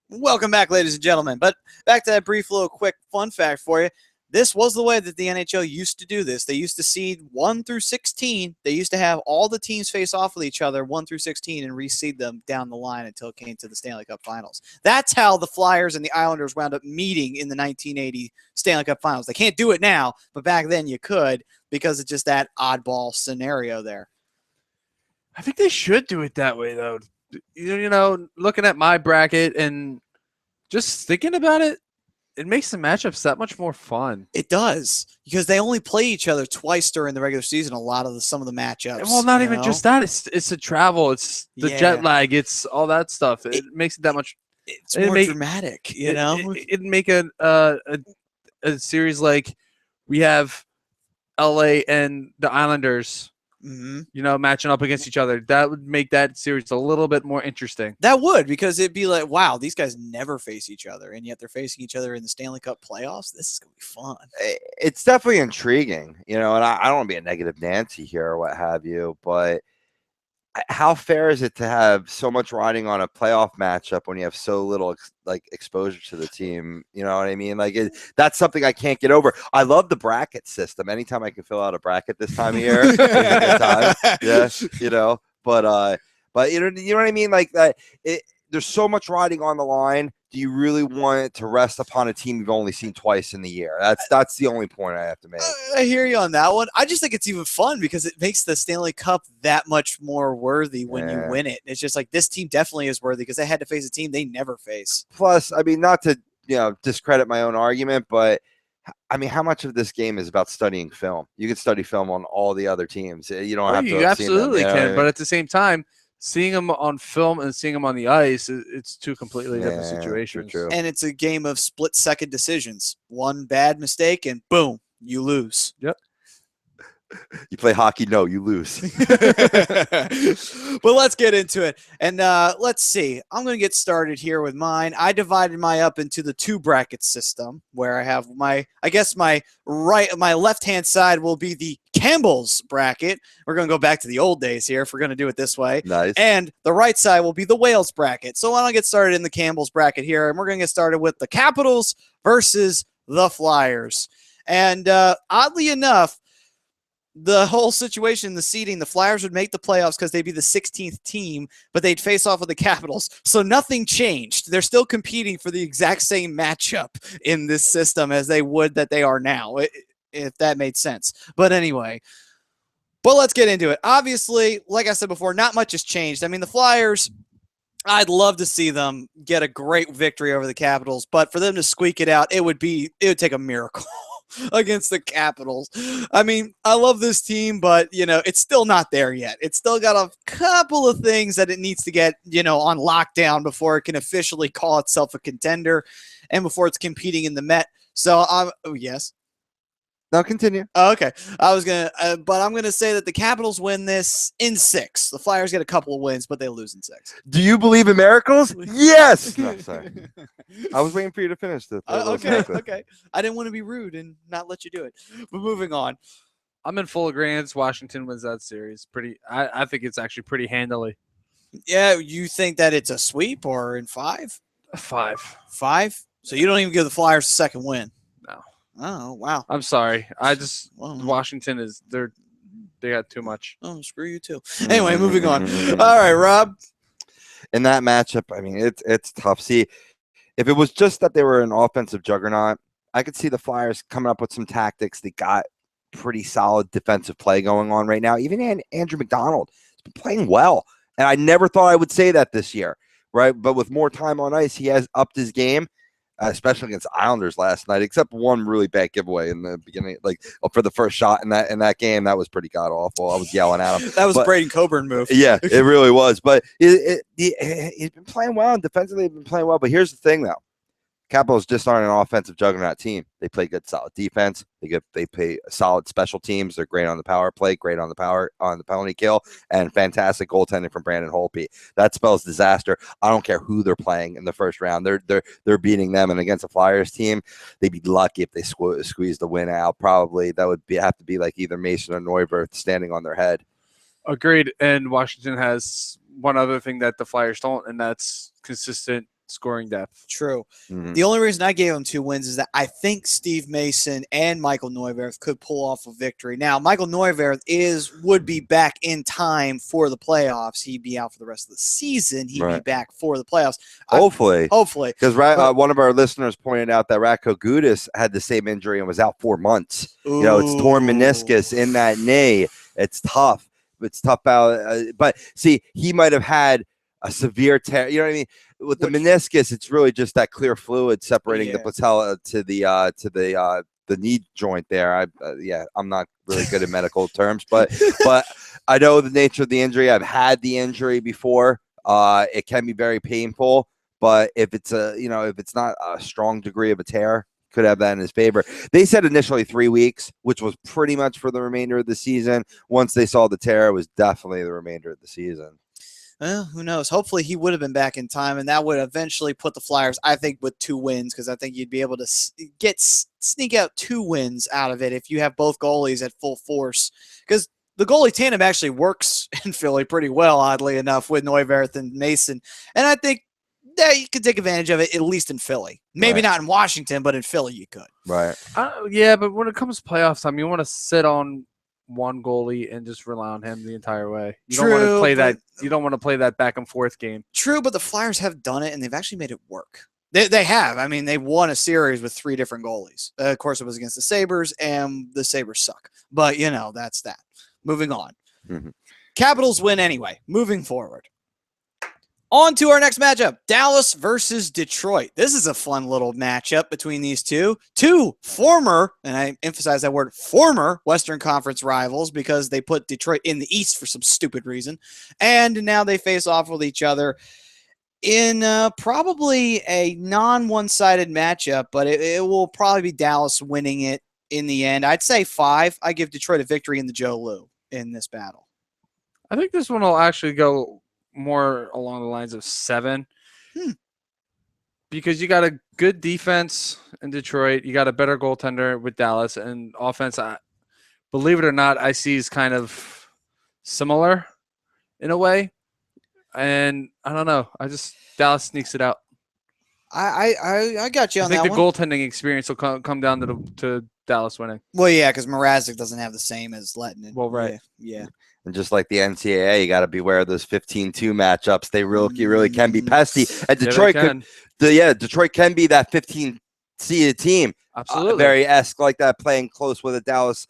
[SPEAKER 1] Welcome back, ladies and gentlemen. But back to that brief little quick fun fact for you. This was the way that the NHL used to do this. They used to seed 1 through 16. They used to have all the teams face off with each other 1 through 16 and reseed them down the line until it came to the Stanley Cup Finals. That's how the Flyers and the Islanders wound up meeting in the 1980 Stanley Cup Finals. They can't do it now, but back then you could because it's just that oddball scenario there.
[SPEAKER 2] I think they should do it that way, though. Looking at my bracket and just thinking about it, it makes the matchups that much more fun.
[SPEAKER 1] It does, because they only play each other twice during the regular season. Some of the matchups.
[SPEAKER 2] Well, not even just that. It's the travel. It's the jet lag. It's all that stuff. It makes it that much.
[SPEAKER 1] It's more dramatic.
[SPEAKER 2] It'd make a series like we have LA and the Islanders.
[SPEAKER 1] Mm-hmm.
[SPEAKER 2] Matching up against each other. That would make that series a little bit more interesting.
[SPEAKER 1] That would, because it'd be like, wow, these guys never face each other, and yet they're facing each other in the Stanley Cup playoffs. This is going to be fun.
[SPEAKER 3] It's definitely intriguing, and I don't want to be a negative Nancy here or what have you, but how fair is it to have so much riding on a playoff matchup when you have so little exposure to the team? You know what I mean? That's something I can't get over. I love the bracket system. Anytime I can fill out a bracket this time of year, it's a good time. Yeah, but you know what I mean? There's so much riding on the line. Do you really want it to rest upon a team you've only seen twice in the year? That's the only point I have to make.
[SPEAKER 1] I hear you on that one. I just think it's even fun because it makes the Stanley Cup that much more worthy when you win it. It's just like this team definitely is worthy because they had to face a team they never face.
[SPEAKER 3] Plus, I mean, not to discredit my own argument, but I mean, how much of this game is about studying film? You can study film on all the other teams. You don't have to.
[SPEAKER 2] You absolutely can, but at the same time, seeing him on film and seeing him on the ice, it's two completely different situations.
[SPEAKER 3] True.
[SPEAKER 1] And it's a game of split-second decisions. One bad mistake, and boom, you lose.
[SPEAKER 2] Yep.
[SPEAKER 3] You play hockey, no, you lose.
[SPEAKER 1] But let's get into it. And let's see. I'm going to get started here with mine. I divided my up into the 2 bracket system where I have my left-hand side will be the Campbell's bracket. We're going to go back to the old days here if we're going to do it this way.
[SPEAKER 3] Nice.
[SPEAKER 1] And the right side will be the Wales bracket. So why don't I get started in the Campbell's bracket here, and we're going to get started with the Capitals versus the Flyers. And oddly enough, the whole situation, the seeding, the Flyers would make the playoffs because they'd be the 16th team, but they'd face off with the Capitals. So nothing changed. They're still competing for the exact same matchup in this system as they would that they are now, if that made sense. But anyway, let's get into it. Obviously, like I said before, not much has changed. I mean, the Flyers, I'd love to see them get a great victory over the Capitals, but for them to squeak it out, it would take a miracle against the Capitals. I mean, I love this team, but, it's still not there yet. It's still got a couple of things that it needs to get, on lockdown before it can officially call itself a contender and before it's competing in the Met. So, yes.
[SPEAKER 3] Now continue.
[SPEAKER 1] Oh, okay. But I'm going to say that the Capitals win this in 6. The Flyers get a couple of wins, but they lose in 6.
[SPEAKER 3] Do you believe in miracles? Yes. No, sorry. I was waiting for you to finish this.
[SPEAKER 1] Okay. I didn't want to be rude and not let you do it. But moving on.
[SPEAKER 2] I'm in full agreement. Washington wins that series. I think it's actually pretty handily.
[SPEAKER 1] Yeah, you think that it's a sweep or in 5?
[SPEAKER 2] 5.
[SPEAKER 1] 5? So you don't even give the Flyers a second win?
[SPEAKER 2] No.
[SPEAKER 1] Oh, wow.
[SPEAKER 2] I'm sorry. Washington is they got too much.
[SPEAKER 1] Oh, screw you too. Anyway, moving on. All right, Rob.
[SPEAKER 3] In that matchup, I mean, it's tough. See, if it was just that they were an offensive juggernaut, I could see the Flyers coming up with some tactics. They got pretty solid defensive play going on right now. Even Andrew McDonald has been playing well. And I never thought I would say that this year, right? But with more time on ice, he has upped his game. Especially against Islanders last night, except one really bad giveaway in the beginning, for the first shot in that game. That was pretty god awful. I was yelling at him.
[SPEAKER 1] That was Braden Coburn move.
[SPEAKER 3] Yeah, it really was. But he's been playing well, and defensively they've been playing well. But here's the thing, though. Capitals just aren't an offensive juggernaut team. They play good, solid defense. They play solid special teams. They're great on the power play, great on the penalty kill, and fantastic goaltending from Brandon Holtby. That spells disaster. I don't care who they're playing in the first round. They're beating them, and against a Flyers team, they'd be lucky if they squeeze the win out. Probably that would have to be like either Mason or Neuvirth standing on their head.
[SPEAKER 2] Agreed. And Washington has one other thing that the Flyers don't, and that's consistent scoring depth.
[SPEAKER 1] True. Mm-hmm. The only reason I gave them 2 wins is that I think Steve Mason and Michael Neuvirth could pull off a victory. Now, Michael Neuvirth would be back in time for the playoffs. He'd be out for the rest of the season. He'd be back for the playoffs.
[SPEAKER 3] Hopefully.
[SPEAKER 1] Because
[SPEAKER 3] one of our listeners pointed out that Ratko Gudas had the same injury and was out 4 months.
[SPEAKER 1] Ooh.
[SPEAKER 3] It's torn meniscus in that knee. It's tough. It's tough out. But see, he might have had a severe tear. You know what I mean? With the meniscus, it's really just that clear fluid separating the patella to the knee joint there. I'm not really good at medical terms, but I know the nature of the injury. I've had the injury before. It can be very painful, but if it's not a strong degree of a tear, could have that in his favor. They said initially 3 weeks, which was pretty much for the remainder of the season. Once they saw the tear, it was definitely the remainder of the season.
[SPEAKER 1] Well, who knows? Hopefully he would have been back in time, and that would eventually put the Flyers, I think, with 2 wins, because I think you'd be able to sneak out 2 wins out of it if you have both goalies at full force. Because the goalie tandem actually works in Philly pretty well, oddly enough, with Neuvirth and Mason. And I think that you could take advantage of it, at least in Philly. Maybe not in Washington, but in Philly you could.
[SPEAKER 3] Right.
[SPEAKER 2] Yeah, but when it comes to playoff time, you want to sit on one goalie and just rely on him the entire way. You don't want to play that. You don't want to play that back and forth game.
[SPEAKER 1] True, but the Flyers have done it, and they've actually made it work. They have. I mean, they won a series with 3 different goalies. Of course, it was against the Sabres, and the Sabres suck. But, that's that. Moving on. Mm-hmm. Capitals win anyway. Moving forward. On to our next matchup, Dallas versus Detroit. This is a fun little matchup between these two former, and I emphasize that word, former Western Conference rivals because they put Detroit in the East for some stupid reason. And now they face off with each other in probably a non-one-sided matchup, but it will probably be Dallas winning it in the end. I'd say 5. I give Detroit a victory in the Joe Lou in this battle.
[SPEAKER 2] I think this one will actually go more along the lines of 7 because you got a good defense in Detroit. You got a better goaltender with Dallas, and offense, believe it or not, I see is kind of similar in a way. And I don't know. Dallas sneaks it out.
[SPEAKER 1] I got you on that one.
[SPEAKER 2] I think the goaltending experience will come down to Dallas winning.
[SPEAKER 1] Well, yeah, because Mrazek doesn't have the same as Lettinen.
[SPEAKER 2] Well, right.
[SPEAKER 1] Yeah.
[SPEAKER 3] And just like the NCAA, you got to beware of those 15-2 matchups. They really can be pesky. And Detroit Detroit can be that 15-seeded team.
[SPEAKER 2] Absolutely.
[SPEAKER 3] Very esque like that, playing close with a Dallas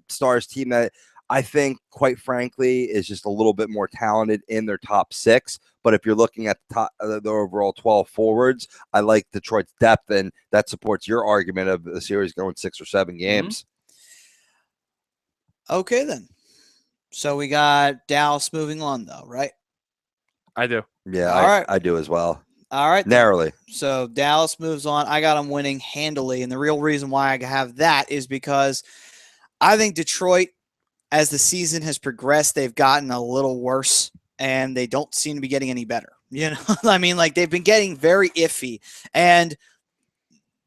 [SPEAKER 3] Stars team that I think, quite frankly, is just a little bit more talented in their top 6. But if you're looking at the top, the overall 12 forwards, I like Detroit's depth, and that supports your argument of the series going 6 or 7 games.
[SPEAKER 1] Okay, then. So we got Dallas moving on, though, right?
[SPEAKER 2] I do.
[SPEAKER 3] Yeah,
[SPEAKER 1] All right.
[SPEAKER 3] I do as well.
[SPEAKER 1] All right.
[SPEAKER 3] Narrowly.
[SPEAKER 1] So Dallas moves on. I got them winning handily. And the real reason why I have that is because I think Detroit, as the season has progressed, they've gotten a little worse and they don't seem to be getting any better. You know, I mean, like they've been getting very iffy. And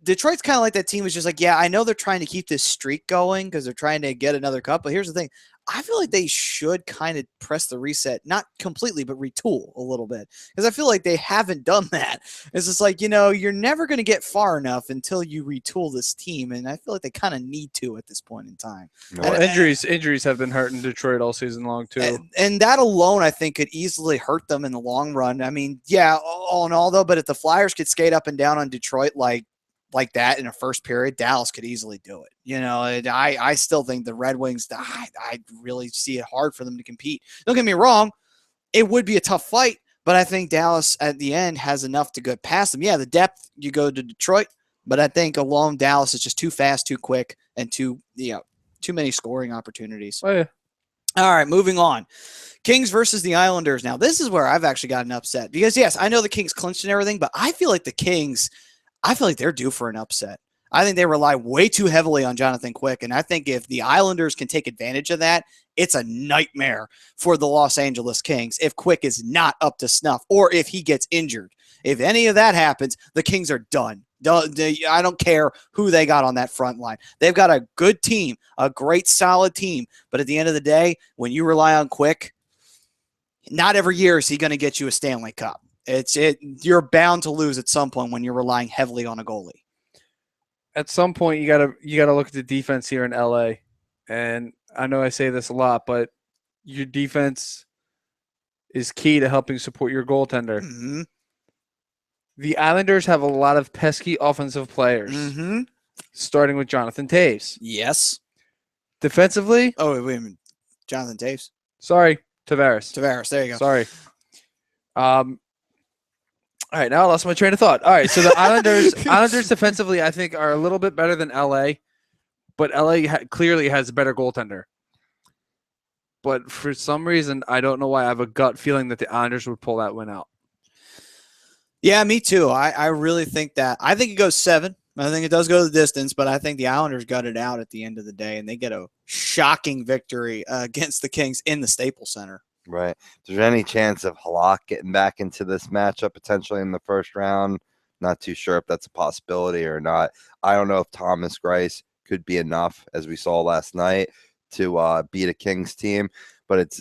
[SPEAKER 1] Detroit's kind of like that team is just like, yeah, I know they're trying to keep this streak going because they're trying to get another cup. But here's the thing. I feel like they should kind of press the reset, not completely, but retool a little bit. Because I feel like they haven't done that. It's just like, you know, you're never going to get far enough until you retool this team. And I feel like they kind of need to at this point in time.
[SPEAKER 2] Well, injuries have been hurting Detroit all season long, too.
[SPEAKER 1] And that alone, I think, could easily hurt them in the long run. I mean, yeah, all in all, though, but if the Flyers could skate up and down on Detroit like that in a first period, Dallas could easily do it. You know, I still think the Red Wings, I really see it hard for them to compete. Don't get me wrong. It would be a tough fight, but I think Dallas at the end has enough to go past them. Yeah, the depth, you go to Detroit, but I think alone Dallas is just too fast, too quick, and too many scoring opportunities.
[SPEAKER 2] Oh, yeah.
[SPEAKER 1] All right, moving on. Kings versus the Islanders. Now, this is where I've actually gotten upset because, yes, I know the Kings clinched and everything, but I feel like the Kings – I feel like they're due for an upset. I think they rely way too heavily on Jonathan Quick, and I think if the Islanders can take advantage of that, it's a nightmare for the Los Angeles Kings if Quick is not up to snuff or if he gets injured. If any of that happens, the Kings are done. I don't care who they got on that front line. They've got a good team, a great, solid team, but at the end of the day, when you rely on Quick, not every year is he going to get you a Stanley Cup. You're bound to lose at some point when you're relying heavily on a goalie.
[SPEAKER 2] At some point, you gotta look at the defense here in LA. And I know I say this a lot, but your defense is key to helping support your goaltender.
[SPEAKER 1] Mm-hmm.
[SPEAKER 2] The Islanders have a lot of pesky offensive players, starting with Jonathan Toews.
[SPEAKER 1] Yes.
[SPEAKER 2] Defensively?
[SPEAKER 1] Oh, wait a minute. Jonathan Toews?
[SPEAKER 2] Sorry, Tavares.
[SPEAKER 1] There you go.
[SPEAKER 2] Sorry. All right, now I lost my train of thought. All right, so the Islanders defensively, I think, are a little bit better than LA, but LA clearly has a better goaltender. But for some reason, I don't know why, I have a gut feeling that the Islanders would pull that win out.
[SPEAKER 1] Yeah, me too. I really think that. I think it goes 7. I think it does go the distance, but I think the Islanders got it out at the end of the day, and they get a shocking victory against the Kings in the Staples Center.
[SPEAKER 3] Right. Is there any chance of Halak getting back into this matchup potentially in the first round? Not too sure if that's a possibility or not. I don't know if Thomas Greiss could be enough, as we saw last night, to beat a Kings team. But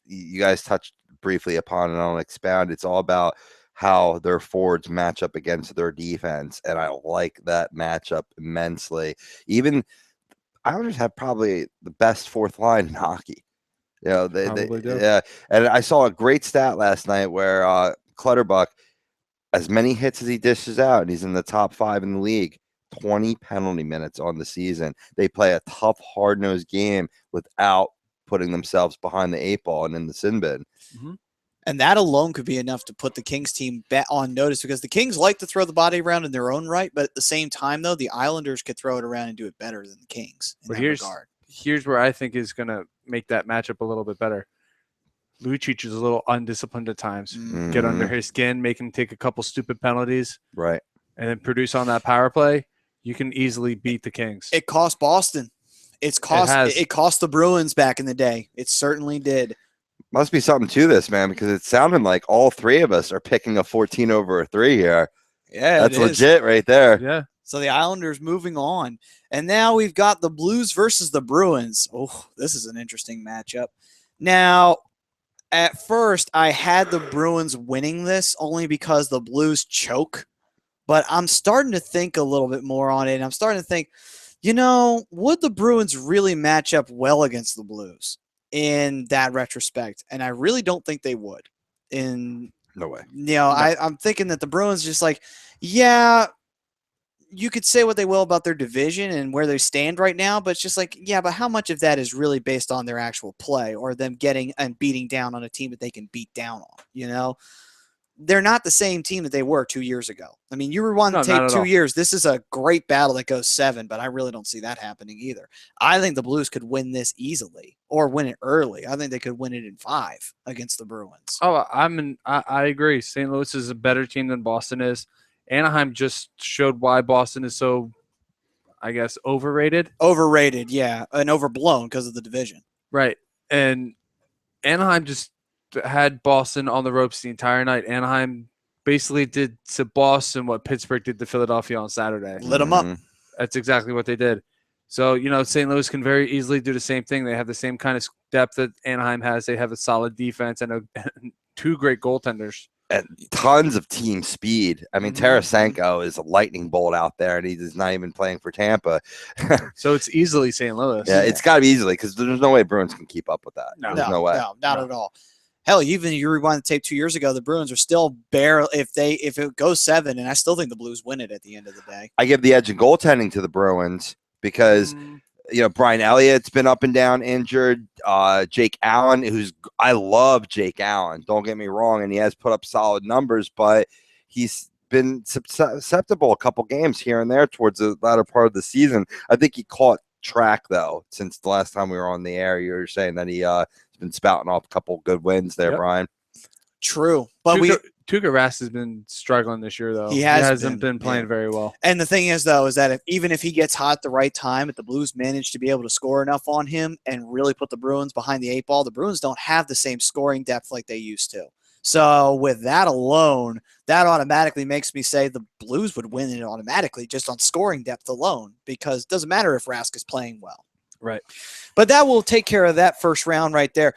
[SPEAKER 3] you guys touched briefly upon it. I don't expound. It's all about how their forwards match up against their defense, and I like that matchup immensely. Even Islanders have probably the best fourth line in hockey. You know, they yeah. And I saw a great stat last night where Clutterbuck, as many hits as he dishes out, and he's in the top 5 in the league, 20 penalty minutes on the season. They play a tough, hard-nosed game without putting themselves behind the 8 ball and in the sin bin.
[SPEAKER 1] And that alone could be enough to put the Kings team on notice, because the Kings like to throw the body around in their own right, but at the same time, though, the Islanders could throw it around and do it better than the Kings in
[SPEAKER 2] But
[SPEAKER 1] that regard.
[SPEAKER 2] Here's where I think is going to make that matchup a little bit better. Lucic is a little undisciplined at times. Get under his skin, make him take a couple stupid penalties,
[SPEAKER 3] right,
[SPEAKER 2] and then produce on that power play. You can easily beat the Kings.
[SPEAKER 1] It cost Boston. It cost the Bruins back in the day. It certainly did.
[SPEAKER 3] Must be something to this, man, because it's sounding like all three of us are picking a 14 over a 3 here.
[SPEAKER 1] Yeah,
[SPEAKER 3] that's legit right there.
[SPEAKER 2] Yeah.
[SPEAKER 1] So the Islanders moving on. And now we've got the Blues versus the Bruins. Oh, this is an interesting matchup. Now, at first, I had the Bruins winning this only because the Blues choke. But I'm starting to think a little bit more on it. And I'm starting to think, would the Bruins really match up well against the Blues in that retrospect? And I really don't think they would.
[SPEAKER 3] No way.
[SPEAKER 1] No. I'm thinking that the Bruins just you could say what they will about their division and where they stand right now, but it's just but how much of that is really based on their actual play or them getting and beating down on a team that they can beat down on, They're not the same team that they were 2 years ago. I mean, you rewind the tape 2 years. This is a great battle that goes 7, but I really don't see that happening either. I think the Blues could win this easily or win it early. I think they could win it in 5 against the Bruins.
[SPEAKER 2] Oh, I agree. St. Louis is a better team than Boston is. Anaheim just showed why Boston is so, I guess, overrated.
[SPEAKER 1] Overrated, yeah, and overblown because of the division.
[SPEAKER 2] Right. And Anaheim just had Boston on the ropes the entire night. Anaheim basically did to Boston what Pittsburgh did to Philadelphia on Saturday.
[SPEAKER 1] Lit them up.
[SPEAKER 2] That's exactly what they did. So, St. Louis can very easily do the same thing. They have the same kind of depth that Anaheim has. They have a solid defense and 2 great goaltenders.
[SPEAKER 3] And tons of team speed. I mean, Tarasenko is a lightning bolt out there, and he's not even playing for Tampa.
[SPEAKER 2] So it's easily St. Louis.
[SPEAKER 3] Yeah, it's got to be easily because there's no way Bruins can keep up with that.
[SPEAKER 1] No
[SPEAKER 3] way.
[SPEAKER 1] No, not at all. Hell, even you rewind the tape 2 years ago, the Bruins are still barely if it goes 7, and I still think the Blues win it at the end of the day.
[SPEAKER 3] I give the edge in goaltending to the Bruins because Brian Elliott's been up and down injured. Jake Allen, I love Jake Allen. Don't get me wrong, and he has put up solid numbers, but he's been susceptible a couple games here and there towards the latter part of the season. I think he caught track though since the last time we were on the air. You were saying that he has been spouting off a couple good wins there, Brian.
[SPEAKER 1] True, but
[SPEAKER 2] Tuukka Rask has been struggling this year, though.
[SPEAKER 1] He
[SPEAKER 2] hasn't been playing very well.
[SPEAKER 1] And the thing is, though, is that even if he gets hot at the right time, if the Blues manage to be able to score enough on him and really put the Bruins behind the 8 ball, the Bruins don't have the same scoring depth like they used to. So with that alone, that automatically makes me say the Blues would win it automatically just on scoring depth alone, because it doesn't matter if Rask is playing well.
[SPEAKER 2] Right.
[SPEAKER 1] But that will take care of that first round right there.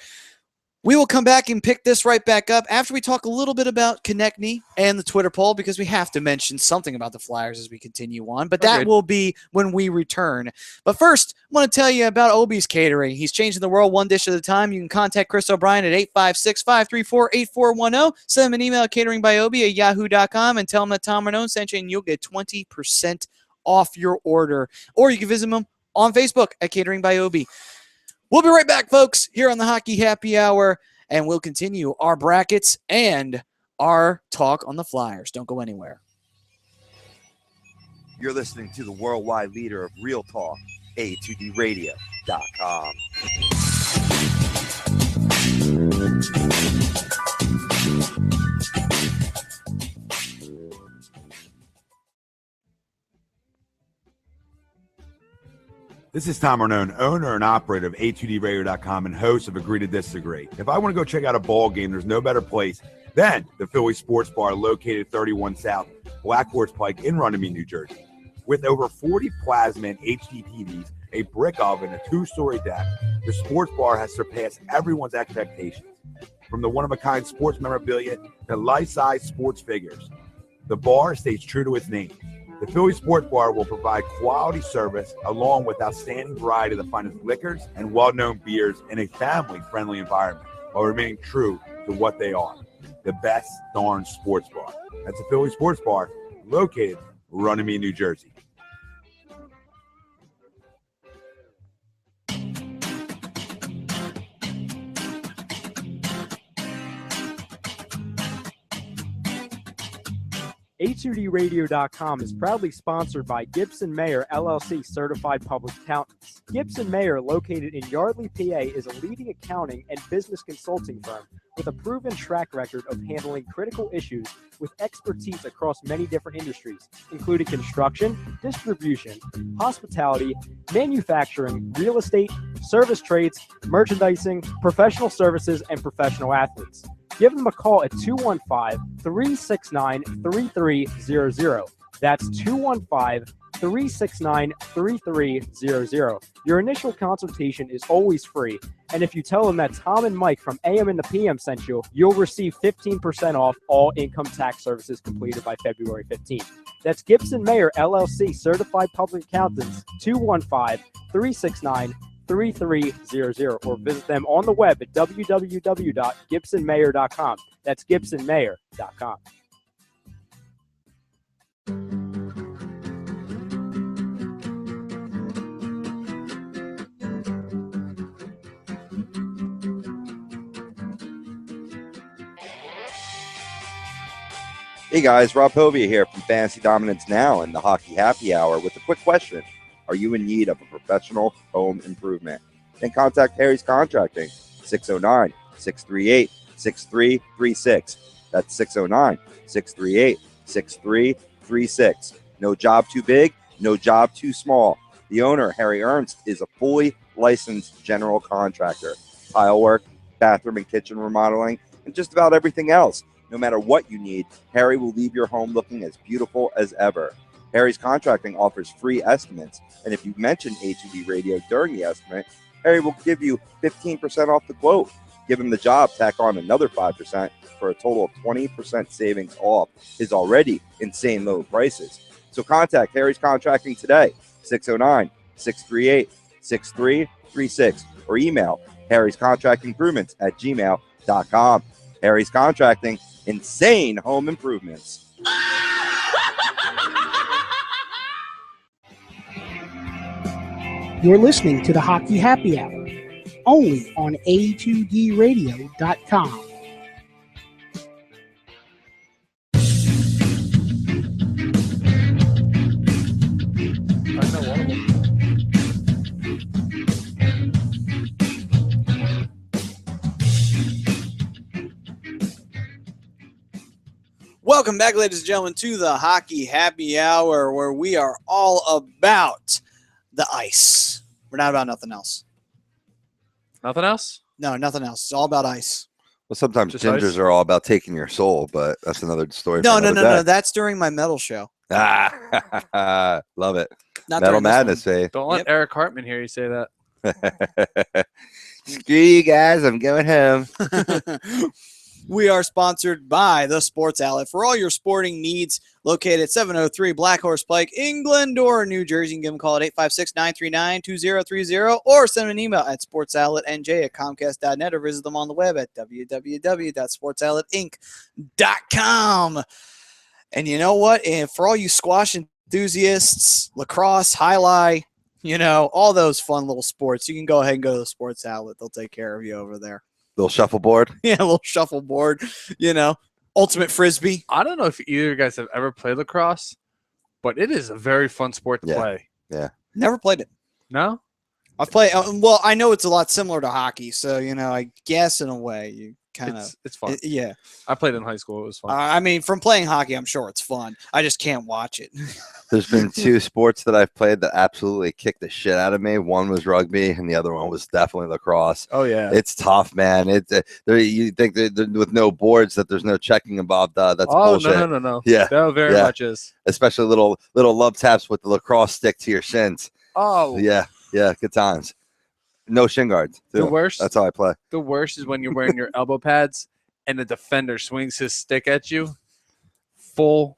[SPEAKER 1] We will come back and pick this right back up after we talk a little bit about Konechny and the Twitter poll, because we have to mention something about the Flyers as we continue on. But that will be when we return. But first, I want to tell you about Obi's Catering. He's changing the world one dish at a time. You can contact Chris O'Brien at 856-534-8410. Send him an email at cateringbyobi@yahoo.com and tell him that Tom Renone sent you, and you'll get 20% off your order. Or you can visit him on Facebook at Catering by Obi. We'll be right back, folks, here on the Hockey Happy Hour, and we'll continue our brackets and our talk on the Flyers. Don't go anywhere.
[SPEAKER 3] You're listening to the worldwide leader of Real Talk, A2DRadio.com.
[SPEAKER 4] This is Tom Renone, owner and operator of A2DRadio.com and host of Agree to Disagree. If I want to go check out a ball game, there's no better place than the Philly Sports Bar located 31 South Black Horse Pike in Runnymede, New Jersey. With over 40 plasma and HD TVs, a brick oven, a 2-story deck, the sports bar has surpassed everyone's expectations. From the one-of-a-kind sports memorabilia to life-size sports figures, the bar stays true to its name. The Philly Sports Bar will provide quality service along with outstanding variety of the finest liquors and well-known beers in a family-friendly environment while remaining true to what they are, the best darn sports bar. That's the Philly Sports Bar, located in Runnymede, New Jersey.
[SPEAKER 5] A2DRadio.com is proudly sponsored by Gibson Mayer LLC Certified Public Accountants. Gibson Mayer, located in Yardley, PA, is a leading accounting and business consulting firm with a proven track record of handling critical issues with expertise across many different industries, including construction, distribution, hospitality, manufacturing, real estate, service trades, merchandising, professional services, and professional athletes. Give them a call at 215-369-3300. That's 215-369-3300. Your initial consultation is always free, and if you tell them that Tom and Mike from AM and the PM sent you, you'll receive 15% off all income tax services completed by February 15th. That's Gibson Mayer LLC Certified Public Accountants, 215-369-3300, or visit them on the web at www.gibsonmayer.com. That's gibsonmayer.com.
[SPEAKER 3] Hey guys, Rob Povia here from Fantasy Dominance Now in the Hockey Happy Hour with a quick question. Are you in need of a professional home improvement? Then contact Harry's Contracting, 609-638-6336. That's 609-638-6336. No job too big, no job too small. The owner, Harry Ernst, is a fully licensed general contractor. Tile work, bathroom and kitchen remodeling, and just about everything else. No matter what you need, Harry will leave your home looking as beautiful as ever. Harry's Contracting offers free estimates, and if you mention A2D Radio during the estimate, Harry will give you 15% off the quote. Give him the job, tack on another 5% for a total of 20% savings off his already insane low prices. So contact Harry's Contracting today, 609-638-6336, or email Harry's Contracting Improvements at gmail.com. Harry's Contracting, insane home improvements.
[SPEAKER 6] You're listening to the Hockey Happy Hour, only on A2DRadio.com.
[SPEAKER 1] Welcome back, ladies and gentlemen, to the Hockey Happy Hour, where we are all about the ice. We're not about nothing else.
[SPEAKER 2] Nothing else?
[SPEAKER 1] No, nothing else. It's all about ice.
[SPEAKER 3] Well, sometimes
[SPEAKER 2] Just
[SPEAKER 3] gingers
[SPEAKER 2] ice?
[SPEAKER 3] are all about taking your soul, but that's another story.
[SPEAKER 1] No,
[SPEAKER 3] for
[SPEAKER 1] no,
[SPEAKER 3] another
[SPEAKER 1] no,
[SPEAKER 3] day.
[SPEAKER 1] no. That's during my metal show.
[SPEAKER 3] Ah, love it.
[SPEAKER 1] Not
[SPEAKER 3] Metal
[SPEAKER 1] during this
[SPEAKER 3] Madness, eh?
[SPEAKER 2] Don't let
[SPEAKER 1] Yep.
[SPEAKER 2] Eric Hartman hear you say that.
[SPEAKER 3] Screw you guys, I'm going home.
[SPEAKER 1] one. We are sponsored by the Sports Outlet for all your sporting needs, located at 703 Black Horse Pike in Glendora, New Jersey. You can give them a call at 856-939-2030 or send them an email at sportsoutletnj@comcast.net or visit them on the web at www.sportsoutletinc.com. And you know what? And for all you squash enthusiasts, lacrosse, highlight, all those fun little sports, you can go ahead and go to the Sports Outlet. They'll take care of you over there.
[SPEAKER 3] Little shuffleboard.
[SPEAKER 1] Yeah, a little shuffleboard, ultimate frisbee.
[SPEAKER 2] I don't know if either of you guys have ever played lacrosse, but it is a very fun sport to
[SPEAKER 3] Yeah.
[SPEAKER 2] play.
[SPEAKER 1] Never played it.
[SPEAKER 2] No?
[SPEAKER 1] I've played. Well, I know it's a lot similar to hockey, so I guess in a way you kind of.
[SPEAKER 2] It's fun.
[SPEAKER 1] Yeah,
[SPEAKER 2] I played in high school. It was fun.
[SPEAKER 1] I mean, from playing hockey, I'm sure it's fun. I just can't watch it.
[SPEAKER 3] There's been two sports that I've played that absolutely kicked the shit out of me. One was rugby, and the other one was definitely lacrosse.
[SPEAKER 2] Oh, yeah.
[SPEAKER 3] It's tough, man. You think that with no boards that there's no checking involved. That's
[SPEAKER 2] oh,
[SPEAKER 3] bullshit.
[SPEAKER 2] no.
[SPEAKER 3] Yeah,
[SPEAKER 2] That very
[SPEAKER 3] yeah.
[SPEAKER 2] much is.
[SPEAKER 3] Especially little love taps with the lacrosse stick to your shins.
[SPEAKER 2] Oh,
[SPEAKER 3] Yeah, good times. No shin guards.
[SPEAKER 2] the
[SPEAKER 3] too.
[SPEAKER 2] worst.
[SPEAKER 3] That's how I play.
[SPEAKER 2] The worst is when you're wearing your elbow pads and the defender swings his stick at you, full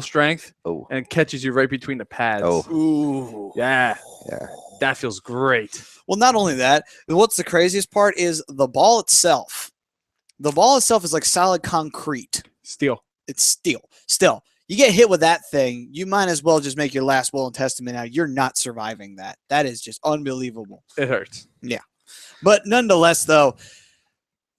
[SPEAKER 2] strength,
[SPEAKER 3] Oh,
[SPEAKER 2] and catches you right between the pads.
[SPEAKER 3] Oh.
[SPEAKER 1] Ooh.
[SPEAKER 2] Yeah.
[SPEAKER 3] Yeah.
[SPEAKER 2] That feels great.
[SPEAKER 1] Well, not only that, what's the craziest part is the ball itself. The ball itself is like solid concrete.
[SPEAKER 2] Steel.
[SPEAKER 1] It's steel. Still, you get hit with that thing, you might as well just make your last will and testament out. You're not surviving that. That is just unbelievable.
[SPEAKER 2] It hurts.
[SPEAKER 1] But nonetheless, though,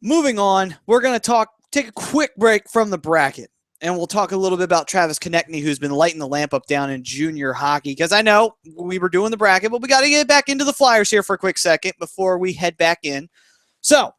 [SPEAKER 1] moving on, we're going to take a quick break from the bracket. and we'll talk a little bit about Travis Konechny, who's been lighting the lamp up down in junior hockey, because I know we were doing the bracket, but we got to get back into the Flyers here for a quick second before we head back in. So,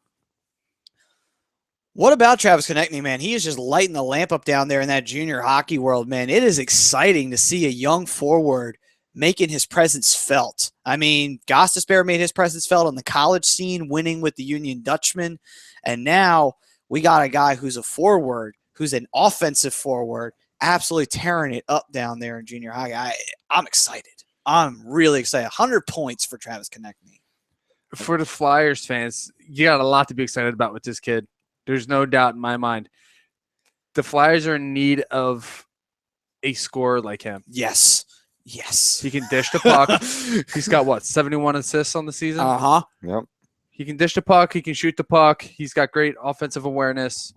[SPEAKER 1] what about Travis Konechny, man? He is just lighting the lamp up down there in that junior hockey world, man. It is exciting to see a young forward making his presence felt. I mean, Gostisbehere made his presence felt on the college scene, winning with the Union Dutchman. And now we got a guy who's a forward, who's an offensive forward, absolutely tearing it up down there in junior hockey. I'm excited. I'm really excited. 100 points for Travis Konechny.
[SPEAKER 2] For the Flyers fans, you got a lot to be excited about with this kid. There's no doubt in my mind. The Flyers are in need of a scorer like him.
[SPEAKER 1] Yes. Yes.
[SPEAKER 2] He can dish the puck. He's got, what, 71 assists on the season?
[SPEAKER 1] Uh-huh.
[SPEAKER 3] Yep.
[SPEAKER 2] He can dish the puck. He can shoot the puck. He's got great offensive awareness.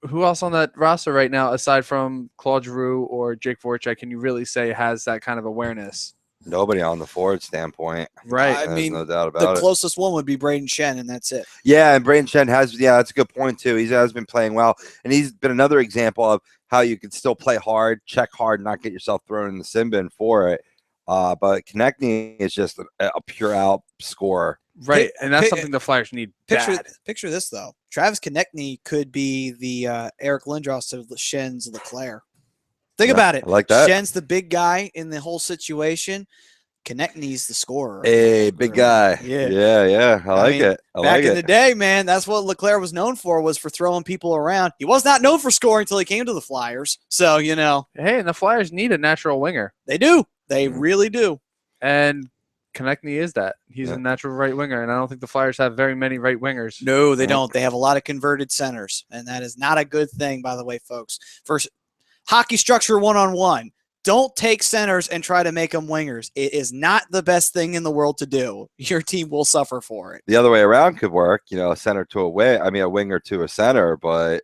[SPEAKER 2] Who else on that roster right now, aside from Claude Giroux or Jake Voracek, can you really say has that kind of awareness?
[SPEAKER 3] Nobody on the forward standpoint.
[SPEAKER 2] Right.
[SPEAKER 1] I mean,
[SPEAKER 3] no doubt about
[SPEAKER 1] the
[SPEAKER 3] it.
[SPEAKER 1] closest one would be Braden Shen, and that's it.
[SPEAKER 3] Yeah, and Braden Shen has, that's a good point, too. He has been playing well, and he's been another example of how you can still play hard, check hard, not get yourself thrown in the sin bin for it. But Konechny is just a pure-out scorer.
[SPEAKER 2] Right, and that's something the Flyers need bad.
[SPEAKER 1] Picture this, though. Travis Konechny could be the Eric Lindros of Shen's Leclerc. Think about it.
[SPEAKER 3] I like that.
[SPEAKER 1] Shen's the big guy in the whole situation. Konechny's the scorer.
[SPEAKER 3] Hey, big guy. Yeah. I like it.
[SPEAKER 1] Back in the day, man, that's what Leclerc was known for, was for throwing people around. He was not known for scoring until he came to the Flyers. So, you know.
[SPEAKER 2] Hey, and the Flyers need a natural winger.
[SPEAKER 1] They do. They really do.
[SPEAKER 2] And Konechny is that. He's a natural right winger, and I don't think the Flyers have very many right wingers.
[SPEAKER 1] No, they don't. They have a lot of converted centers, and that is not a good thing, by the way, folks. First, hockey structure one-on-one. Don't take centers and try to make them wingers. It is not the best thing in the world to do. Your team will suffer for it.
[SPEAKER 3] The other way around could work, a center to a wing. I mean, a winger to a center, but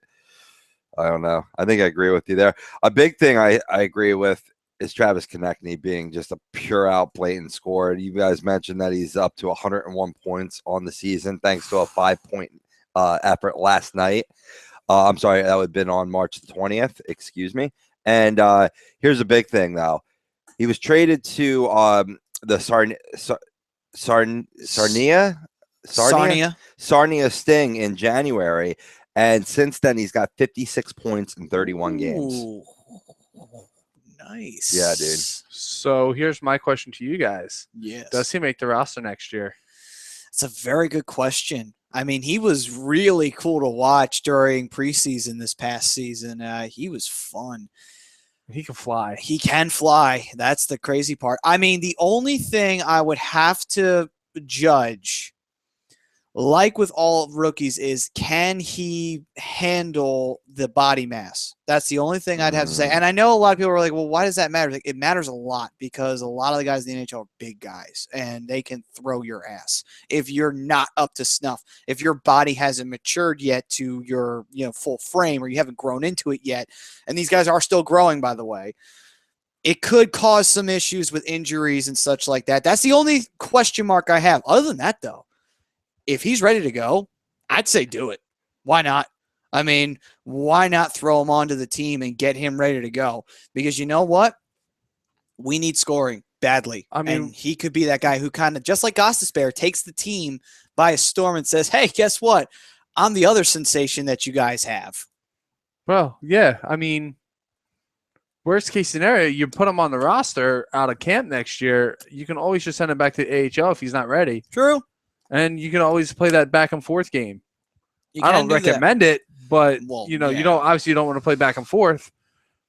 [SPEAKER 3] I don't know. I think I agree with you there. A big thing I agree with is Travis Konechny being just a pure-out blatant scorer. You guys mentioned that he's up to 101 points on the season thanks to a 5-point effort last night. I'm sorry, that would have been on March the 20th. Excuse me. And here's a big thing, though. He was traded to the Sarnia Sting in January, and since then he's got 56 points in 31 games.
[SPEAKER 1] Ooh, nice.
[SPEAKER 3] Yeah, dude.
[SPEAKER 2] So here's my question to you guys.
[SPEAKER 1] Yes.
[SPEAKER 2] Does he make the roster next year?
[SPEAKER 1] It's a very good question. I mean, he was really cool to watch during preseason this past season. He was fun.
[SPEAKER 2] He can fly.
[SPEAKER 1] He can fly. That's the crazy part. I mean, the only thing I would have to judge, like with all rookies, is can he handle the body mass? That's the only thing I'd have to say. And I know a lot of people are like, well, why does that matter? Like, it matters a lot because a lot of the guys in the NHL are big guys and they can throw your ass if you're not up to snuff. If your body hasn't matured yet to your full frame, or you haven't grown into it yet, and these guys are still growing, by the way, it could cause some issues with injuries and such like that. That's the only question mark I have. Other than that, though, if he's ready to go, I'd say do it. Why not? I mean, why not throw him onto the team and get him ready to go? Because you know what? We need scoring badly. I mean, and he could be that guy who kind of, just like Gostisbehere, takes the team by a storm and says, hey, guess what? I'm the other sensation that you guys have.
[SPEAKER 2] Well, yeah. I mean, worst case scenario, you put him on the roster out of camp next year. You can always just send him back to the AHL if he's not ready.
[SPEAKER 1] True.
[SPEAKER 2] And you can always play that back and forth game. I don't recommend it, but you don't obviously don't want to play back and forth.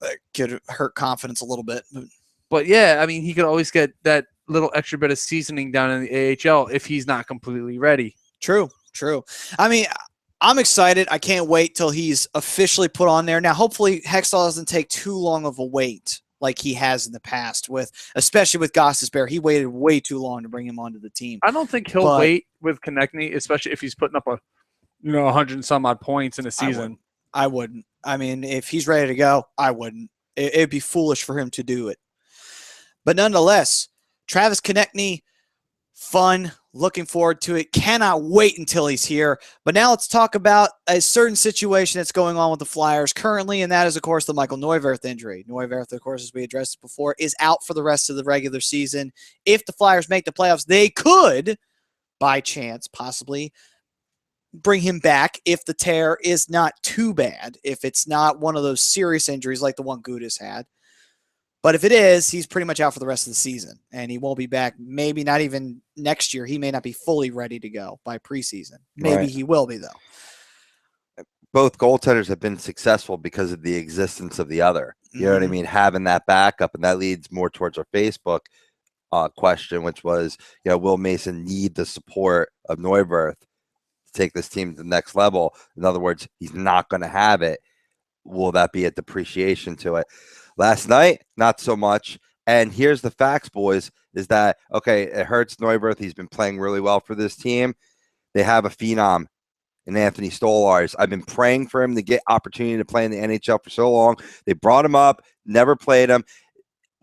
[SPEAKER 1] That could hurt confidence a little bit.
[SPEAKER 2] But yeah, I mean, he could always get that little extra bit of seasoning down in the AHL if he's not completely ready.
[SPEAKER 1] True. I mean, I'm excited. I can't wait till he's officially put on there. Now, hopefully Hextall doesn't take too long of a wait like he has in the past, especially with Gostisbehere. He waited way too long to bring him onto the team.
[SPEAKER 2] I don't think he'll wait with Konechny, especially if he's putting up 100 and some odd points in a season.
[SPEAKER 1] I wouldn't. I mean, if he's ready to go, I wouldn't. It'd be foolish for him to do it. But nonetheless, Travis Konechny, fun, Looking forward to it. Cannot wait until he's here. But now let's talk about a certain situation that's going on with the Flyers currently, and that is, of course, the Michael Neuvirth injury. Neuvirth, of course, as we addressed before, is out for the rest of the regular season. If the Flyers make the playoffs, they could, by chance, possibly bring him back if the tear is not too bad, if it's not one of those serious injuries like the one Gudas had. But if it is, he's pretty much out for the rest of the season, and he won't be back maybe not even next year. He may not be fully ready to go by preseason. Maybe he will be, though.
[SPEAKER 3] Both goaltenders have been successful because of the existence of the other. You know what I mean? Having that backup, and that leads more towards our Facebook question, which was, will Mason need the support of Neuvirth to take this team to the next level? In other words, he's not going to have it. Will that be a depreciation to it? Last night, not so much. And here's the facts, boys, is that, okay, it hurts Neuvirth. He's been playing really well for this team. They have a phenom in Anthony Stolarz. I've been praying for him to get opportunity to play in the NHL for so long. They brought him up, never played him.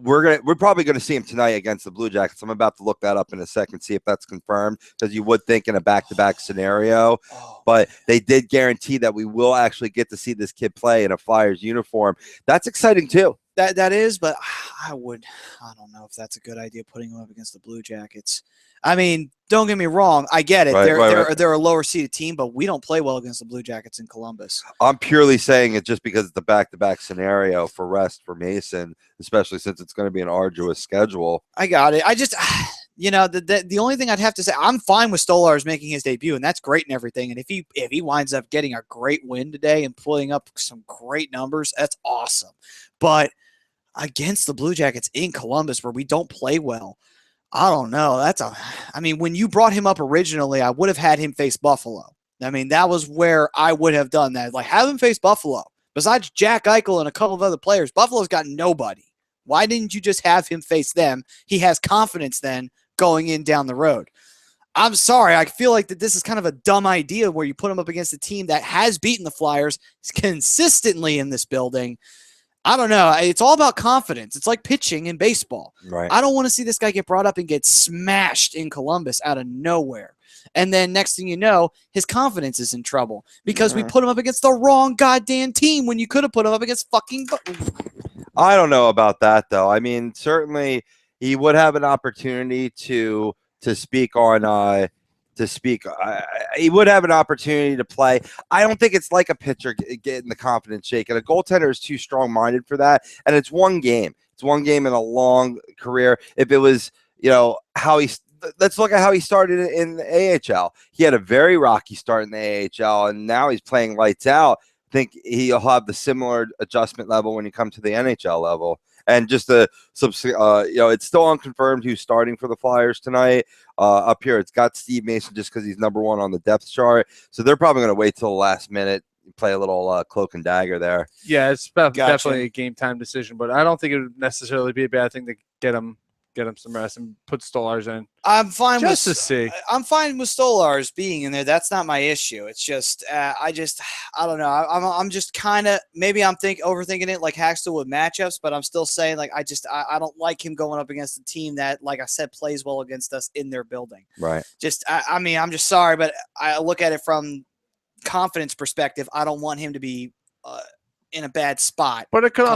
[SPEAKER 3] We're probably gonna see him tonight against the Blue Jackets. I'm about to look that up in a second, see if that's confirmed, because you would think in a back-to-back scenario. But they did guarantee that we will actually get to see this kid play in a Flyers uniform. That's exciting too.
[SPEAKER 1] That is, but I don't know if that's a good idea, putting him up against the Blue Jackets. I mean, don't get me wrong. I get it. They're a lower seeded team, but we don't play well against the Blue Jackets in Columbus. I'm
[SPEAKER 3] purely saying it just because it's the back-to-back scenario for rest for Mason, especially since it's going to be an arduous schedule.
[SPEAKER 1] I got it. I just, the only thing I'd have to say, I'm fine with Stolarz making his debut, and that's great and everything. And if he winds up getting a great win today and pulling up some great numbers, that's awesome. But against the Blue Jackets in Columbus, where we don't play well, I don't know. When you brought him up originally, I would have had him face Buffalo. I mean, that was where I would have done that. Like, have him face Buffalo. Besides Jack Eichel and a couple of other players, Buffalo's got nobody. Why didn't you just have him face them? He has confidence then going in down the road. I'm sorry. I feel like that this is kind of a dumb idea where you put him up against a team that has beaten the Flyers consistently in this building. I don't know. It's all about confidence. It's like pitching in baseball.
[SPEAKER 3] Right.
[SPEAKER 1] I don't want to see this guy get brought up and get smashed in Columbus out of nowhere. And then next thing you know, his confidence is in trouble because we put him up against the wrong goddamn team when you could have put him up against fucking.
[SPEAKER 3] I don't know about that, though. I mean, certainly he would have an opportunity to speak on he would have an opportunity to play. I don't think it's like a pitcher getting the confidence shaken. A goaltender is too strong-minded for that, and it's one game. It's one game in a long career. If it was, let's look at how he started in the AHL. He had a very rocky start in the AHL, and now he's playing lights out. I think he'll have the similar adjustment level when you come to the NHL level. And just it's still unconfirmed who's starting for the Flyers tonight. Up here, it's got Steve Mason just because he's number one on the depth chart. So they're probably going to wait till the last minute, play a little cloak and dagger there.
[SPEAKER 2] Yeah, it's definitely a game time decision, but I don't think it would necessarily be a bad thing to get him some rest and put Stolarz in.
[SPEAKER 1] I'm fine with
[SPEAKER 2] Stolarz
[SPEAKER 1] being in there. That's not my issue. It's just I don't know. I'm just kind of, maybe I'm overthinking it like Haxtell with matchups, but I'm still saying like I don't like him going up against a team that, like I said, plays well against us in their building.
[SPEAKER 3] Right.
[SPEAKER 1] I'm just sorry, but I look at it from confidence perspective. I don't want him to be in a bad spot.
[SPEAKER 2] But it could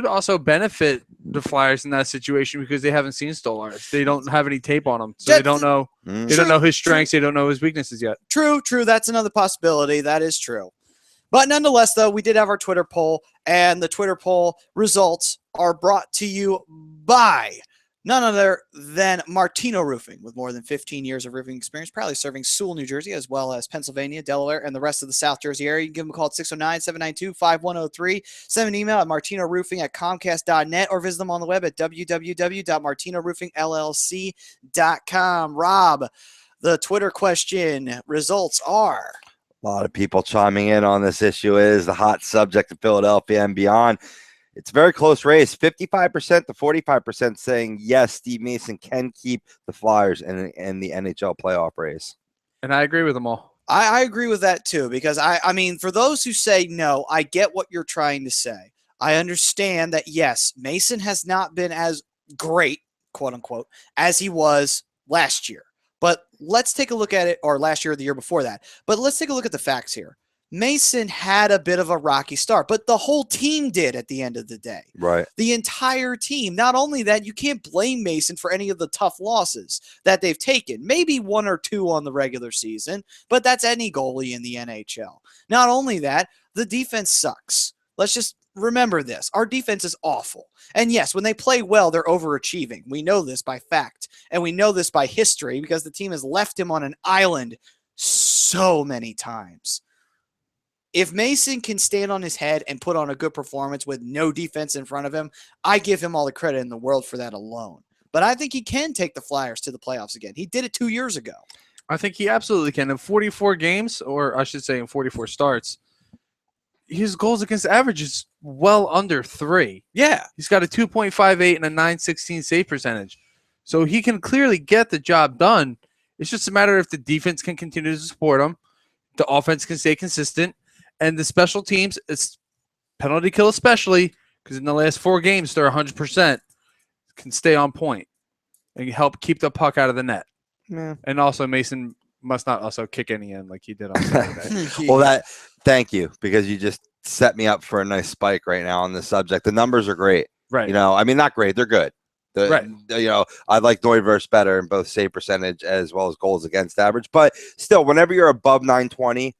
[SPEAKER 2] also benefit the Flyers in that situation because they haven't seen Stolarz. They don't have any tape on him, so they don't know. They don't know his strengths. They don't know his weaknesses yet.
[SPEAKER 1] True. That's another possibility. That is true. But nonetheless, though, we did have our Twitter poll, and the Twitter poll results are brought to you by none other than Martino Roofing, with more than 15 years of roofing experience, proudly serving Sewell, New Jersey, as well as Pennsylvania, Delaware, and the rest of the South Jersey area. You can give them a call at 609-792-5103. Send an email at martinoroofing@comcast.net or visit them on the web at www.martinoroofingllc.com. Rob, the Twitter question results are...
[SPEAKER 3] A lot of people chiming in on this issue. Is the hot subject of Philadelphia and beyond. It's a very close race, 55% to 45% saying yes, Steve Mason can keep the Flyers in the NHL playoff race.
[SPEAKER 2] And I agree with them all.
[SPEAKER 1] I agree with that too, because I mean, for those who say no, I get what you're trying to say. I understand that, yes, Mason has not been as great, quote unquote, as he was last year. But let's take a look at it, or last year or the year before that. But let's take a look at the facts here. Mason had a bit of a rocky start, but the whole team did at the end of the day.
[SPEAKER 3] Right.
[SPEAKER 1] The entire team. Not only that, you can't blame Mason for any of the tough losses that they've taken. Maybe 1 or 2 on the regular season, but that's any goalie in the NHL. Not only that, the defense sucks. Let's just remember this. Our defense is awful. And yes, when they play well, they're overachieving. We know this by fact, and we know this by history because the team has left him on an island so many times. If Mason can stand on his head and put on a good performance with no defense in front of him, I give him all the credit in the world for that alone. But I think he can take the Flyers to the playoffs again. He did it 2 years ago.
[SPEAKER 2] I think he absolutely can. In 44 games, or I should say in 44 starts, his goals against average is well under 3.
[SPEAKER 1] Yeah.
[SPEAKER 2] He's got a 2.58 and a 916 save percentage. So he can clearly get the job done. It's just a matter if the defense can continue to support him, the offense can stay consistent, and the special teams, it's penalty kill especially, because in the last 4 games they're 100%, can stay on point and help keep the puck out of the net.
[SPEAKER 3] Yeah.
[SPEAKER 2] And also Mason must not also kick any in like he did on Saturday.
[SPEAKER 3] Well, thank you, because you just set me up for a nice spike right now on this subject. The numbers are great.
[SPEAKER 2] Right.
[SPEAKER 3] You know, I mean, not great. They're good.
[SPEAKER 2] Right.
[SPEAKER 3] You know, I like Neuvirth better in both save percentage as well as goals against average. But still, whenever you're above 920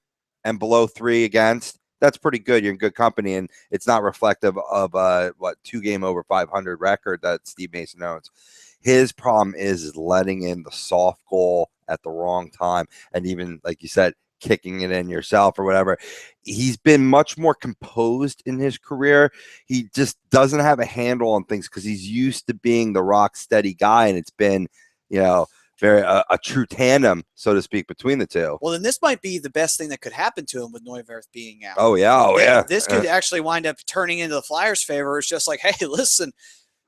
[SPEAKER 3] and below 3 against, that's pretty good. You're in good company, and it's not reflective of 2 game over 500 record that Steve Mason owns. His problem is letting in the soft goal at the wrong time, and even like you said, kicking it in yourself or whatever. He's been much more composed in his career. He just doesn't have a handle on things because he's used to being the rock steady guy, and it's been, you know, very a true tandem, so to speak, between the two.
[SPEAKER 1] Well, then this might be the best thing that could happen to him with Neuvirth being out.
[SPEAKER 3] Oh yeah.
[SPEAKER 1] This could actually wind up turning into the Flyers' favor. It's just like, hey, listen,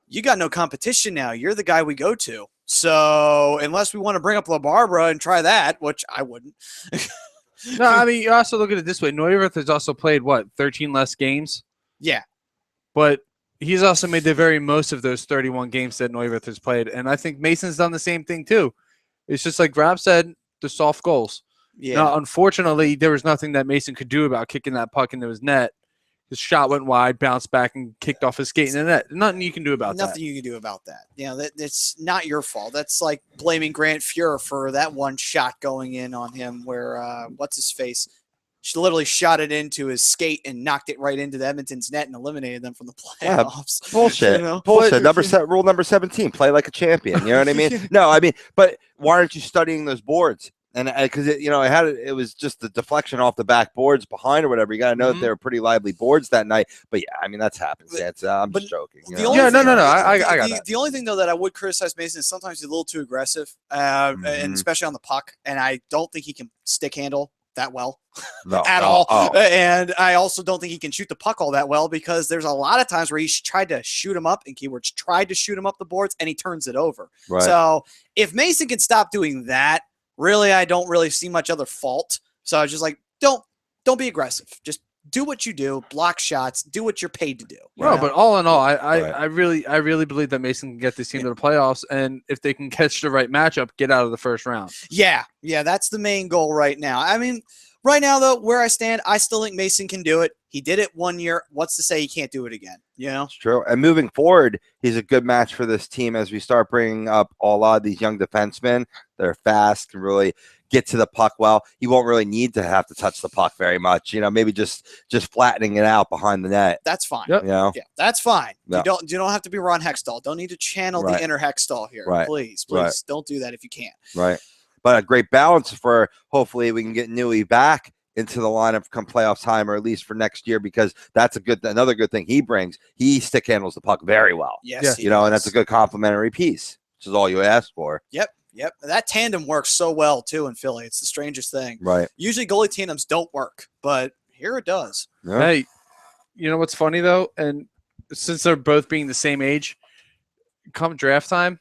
[SPEAKER 1] you got no competition now. You're the guy we go to. So unless we want to bring up LaBarbera and try that, which I wouldn't.
[SPEAKER 2] No, I mean, you also look at it this way. Neuvirth has also played, 13 less games?
[SPEAKER 1] Yeah.
[SPEAKER 2] But he's also made the very most of those 31 games that Neuvirth has played. And I think Mason's done the same thing, too. It's just like Grab said, the soft goals.
[SPEAKER 1] Yeah.
[SPEAKER 2] Now, unfortunately, there was nothing that Mason could do about kicking that puck into his net. His shot went wide, bounced back, and kicked off his skate in the net. Nothing you can do about that.
[SPEAKER 1] Nothing you can do about that. You know, it's not your fault. That's like blaming Grant Fuhrer for that one shot going in on him where, what's his face? She literally shot it into his skate and knocked it right into the Edmonton's net and eliminated them from the playoffs.
[SPEAKER 3] Yeah, bullshit.
[SPEAKER 1] You know?
[SPEAKER 3] Bullshit. Rule number 17, play like a champion. You know what I mean? No, I mean, but why aren't you studying those boards? And because it was just the deflection off the back boards behind or whatever. You got to know that they were pretty lively boards that night. But yeah, I mean, that's happened. I'm just joking.
[SPEAKER 2] I got that.
[SPEAKER 1] The only thing though that I would criticize Mason is sometimes he's a little too aggressive, and especially on the puck. And I don't think he can stick handle that well at all. And I also don't think he can shoot the puck all that well because there's a lot of times where he's tried to shoot him up, in keywords, tried to shoot him up the boards, and he turns it over.
[SPEAKER 3] Right.
[SPEAKER 1] So if Mason can stop doing that, really, I don't really see much other fault. So I was just like, don't be aggressive. Just do what you do, block shots, do what you're paid to do.
[SPEAKER 2] No, but all in all, I really believe that Mason can get this team to the playoffs, and if they can catch the right matchup, get out of the first round.
[SPEAKER 1] Yeah, that's the main goal right now. I mean, right now, though, where I stand, I still think Mason can do it. He did it 1 year. What's to say he can't do it again? You know?
[SPEAKER 3] It's true. And moving forward, he's a good match for this team as we start bringing up a lot of these young defensemen that are fast, can really get to the puck well. He won't really need to have to touch the puck very much. You know, maybe just flattening it out behind the net.
[SPEAKER 1] That's fine.
[SPEAKER 2] Yep.
[SPEAKER 3] You know?
[SPEAKER 1] Yeah, that's fine.
[SPEAKER 3] Yeah.
[SPEAKER 1] You don't have to be Ron Hextall. Don't need to channel the inner Hextall here.
[SPEAKER 3] Right.
[SPEAKER 1] Please,
[SPEAKER 3] Right.
[SPEAKER 1] don't do that if you can.
[SPEAKER 3] Right. But a great balance for hopefully we can get Newey back into the lineup come playoff time, or at least for next year, because that's another good thing he brings. He stick handles the puck very well.
[SPEAKER 1] Yes,
[SPEAKER 3] you know, and that's a good complimentary piece, which is all you ask for.
[SPEAKER 1] Yep. That tandem works so well too in Philly. It's the strangest thing.
[SPEAKER 3] Right.
[SPEAKER 1] Usually goalie tandems don't work, but here it does.
[SPEAKER 3] Yeah.
[SPEAKER 2] Hey, you know what's funny though, and since they're both being the same age, come draft time,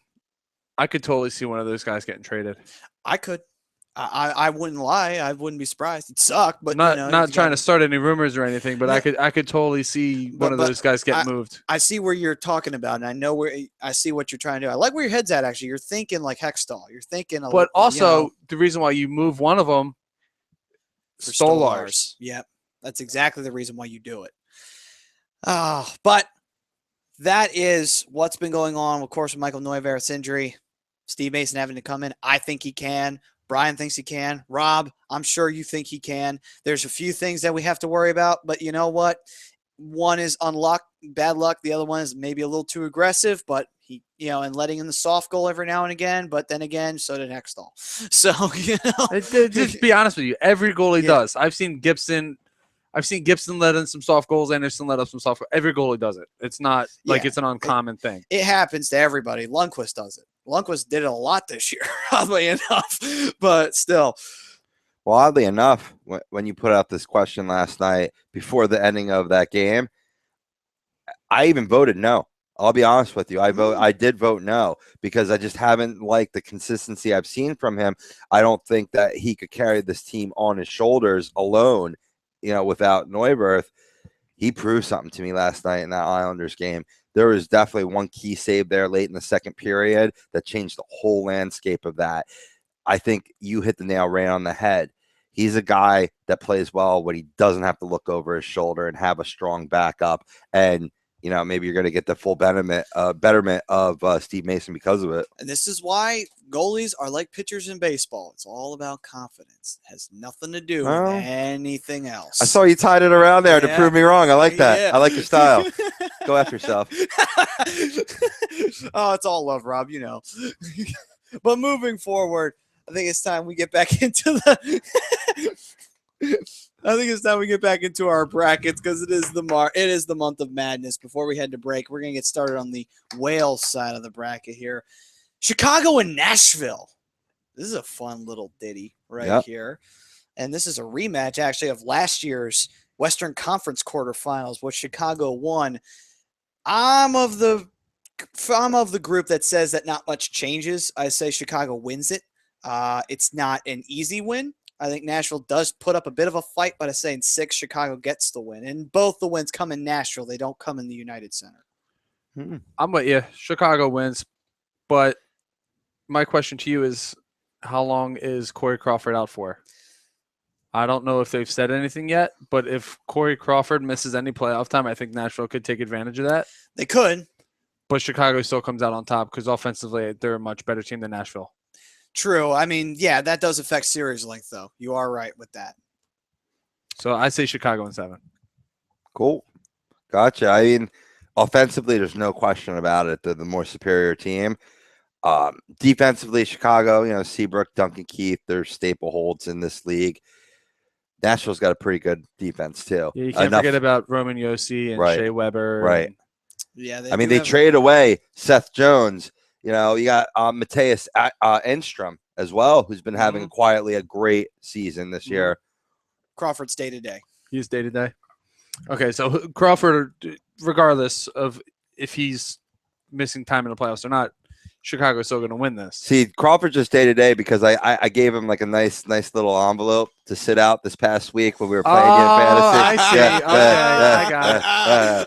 [SPEAKER 2] I could totally see one of those guys getting traded.
[SPEAKER 1] I could I wouldn't lie. I wouldn't be surprised. It'd suck, but
[SPEAKER 2] not trying to start any rumors or anything. But
[SPEAKER 1] Yeah.
[SPEAKER 2] I could totally see one of those guys get moved.
[SPEAKER 1] I see where you're talking about, and I know where I see what you're trying to do. I like where your head's at. Actually, you're thinking like Hextall. You're thinking,
[SPEAKER 2] but also the reason why you move one of them,
[SPEAKER 1] for
[SPEAKER 2] Stolars.
[SPEAKER 1] Yep, that's exactly the reason why you do it. But that is what's been going on, of course, with Michael Neuvirth's injury. Steve Mason having to come in. I think he can. Brian thinks he can. Rob, I'm sure you think he can. There's a few things that we have to worry about, but you know what? One is bad luck. The other one is maybe a little too aggressive, but he, and letting in the soft goal every now and again. But then again, so did Hextall. So,
[SPEAKER 2] just be honest with you. Every goalie does. I've seen Gibson let in some soft goals. Anderson let up some soft goals. Every goalie does it. It's not like it's an uncommon thing.
[SPEAKER 1] It happens to everybody. Lundqvist does it. Lundqvist did it a lot this year, oddly enough, but still.
[SPEAKER 3] Well, oddly enough, when you put out this question last night before the ending of that game, I even voted no. I'll be honest with you. I did vote no because I just haven't liked the consistency I've seen from him. I don't think that he could carry this team on his shoulders alone, without Neuvirth. He proved something to me last night in that Islanders game. There was definitely one key save there late in the second period that changed the whole landscape of that. I think you hit the nail right on the head. He's a guy that plays well when he doesn't have to look over his shoulder and have a strong backup. And, maybe you're going to get the full betterment of Steve Mason because of it.
[SPEAKER 1] And this is why goalies are like pitchers in baseball. It's all about confidence. It has nothing to do with anything else.
[SPEAKER 3] I saw you tied it around there to prove me wrong. I like that. Yeah. I like your style. Go after yourself.
[SPEAKER 1] Oh, it's all love, Rob, But moving forward, I think it's time we get back into our brackets because it is the month of madness. Before we head to break, we're gonna get started on the Wales side of the bracket here. Chicago and Nashville. This is a fun little ditty here, and this is a rematch actually of last year's Western Conference quarterfinals, which Chicago won. I'm of the group that says that not much changes. I say Chicago wins it. It's not an easy win. I think Nashville does put up a bit of a fight, but I say in 6, Chicago gets the win. And both the wins come in Nashville. They don't come in the United Center.
[SPEAKER 2] I'm with you. Chicago wins. But my question to you is, how long is Corey Crawford out for? I don't know if they've said anything yet, but if Corey Crawford misses any playoff time, I think Nashville could take advantage of that.
[SPEAKER 1] They could.
[SPEAKER 2] But Chicago still comes out on top because offensively, they're a much better team than Nashville.
[SPEAKER 1] True. I mean, yeah, that does affect series length, though. You are right with that.
[SPEAKER 2] So I say Chicago in 7.
[SPEAKER 3] Cool. Gotcha. I mean, offensively, there's no question about it. They're the more superior team. Defensively, Chicago, Seabrook, Duncan Keith, they're staple holds in this league. Nashville's got a pretty good defense, too.
[SPEAKER 2] Yeah, you can't forget about Roman Yossi and Shea Weber.
[SPEAKER 3] Right.
[SPEAKER 1] Yeah,
[SPEAKER 3] they traded away Seth Jones. You got Matthias Enstrom as well, who's been having quietly a great season this year.
[SPEAKER 1] Crawford's day-to-day.
[SPEAKER 2] He's day-to-day. Okay, so Crawford, regardless of if he's missing time in the playoffs or not, Chicago's still going to win this.
[SPEAKER 3] See, Crawford just day-to-day because I gave him like a nice little envelope to sit out this past week when we were playing in fantasy.
[SPEAKER 2] I see. I got it.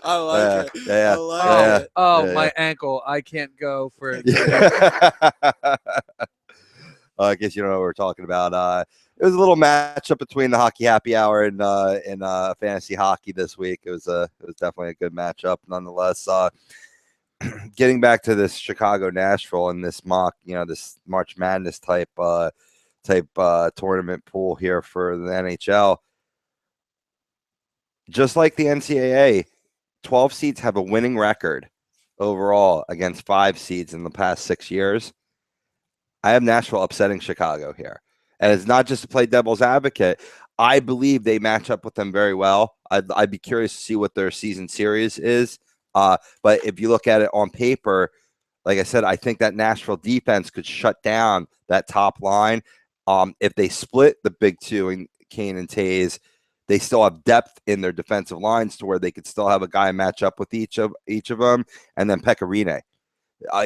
[SPEAKER 1] I like it. I like it.
[SPEAKER 2] My ankle. I can't go for it.
[SPEAKER 3] I guess you don't know what we're talking about. It was a little matchup between the Hockey Happy Hour and fantasy hockey this week. It was definitely a good matchup nonetheless. Getting back to this Chicago Nashville and this mock, this March Madness type tournament pool here for the NHL. Just like the NCAA, 12 seeds have a winning record overall against 5 seeds in the past 6 years. I have Nashville upsetting Chicago here. And it's not just to play devil's advocate. I believe they match up with them very well. I'd be curious to see what their season series is. But if you look at it on paper, like I said, I think that Nashville defense could shut down that top line. If they split the big two in Kane and Tays, they still have depth in their defensive lines to where they could still have a guy match up with each of them. And then Pekka Rinne.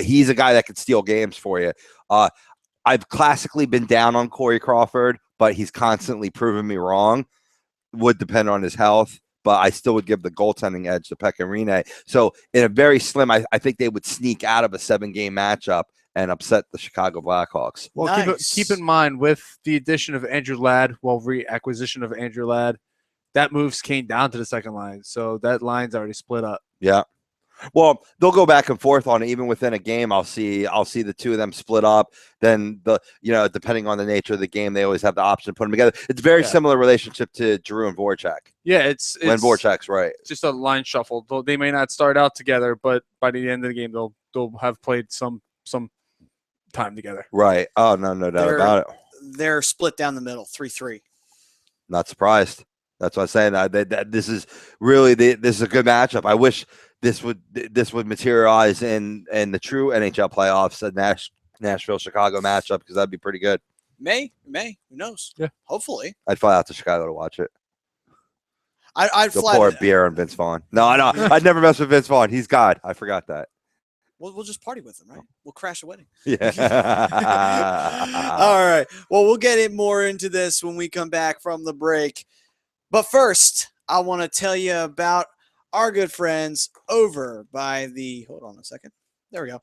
[SPEAKER 3] He's a guy that could steal games for you. I've classically been down on Corey Crawford, but he's constantly proven me wrong. Would depend on his health, but I still would give the goaltending edge to Pekka Rinne. So in a very slim, I think they would sneak out of a 7-game matchup and upset the Chicago Blackhawks.
[SPEAKER 2] Well,
[SPEAKER 1] Nice.
[SPEAKER 2] keep in mind, with the addition of Andrew Ladd, reacquisition of Andrew Ladd, that moves Kane down to the second line. So that line's already split up.
[SPEAKER 3] Yeah. Well, they'll go back and forth on it. Even within a game, I'll see the two of them split up. Then depending on the nature of the game, they always have the option to put them together. It's very similar relationship to Giroux and Voracek.
[SPEAKER 2] Yeah, it's
[SPEAKER 3] when Voracek's right.
[SPEAKER 2] Just a line shuffle. They may not start out together, but by the end of the game, they'll have played some time together.
[SPEAKER 3] Right. Oh, no doubt about it.
[SPEAKER 1] They're split down the middle, 3-3.
[SPEAKER 3] Not surprised. That's what I'm saying. That this is really this is a good matchup. I wish this would materialize in the true NHL playoffs, a Nashville Chicago matchup, because that'd be pretty good.
[SPEAKER 1] May, who knows?
[SPEAKER 2] Yeah,
[SPEAKER 1] hopefully.
[SPEAKER 3] I'd fly out to Chicago to watch it.
[SPEAKER 1] I'd
[SPEAKER 3] Go
[SPEAKER 1] fly.
[SPEAKER 3] pour a beer on Vince Vaughn. No, I know. I'd never mess with Vince Vaughn. He's God. I forgot that.
[SPEAKER 1] We'll just party with him, right? We'll crash a wedding.
[SPEAKER 3] Yeah.
[SPEAKER 1] All right. Well, we'll get more into this when we come back from the break. But first, I want to tell you about our good friends over by hold on a second. There we go.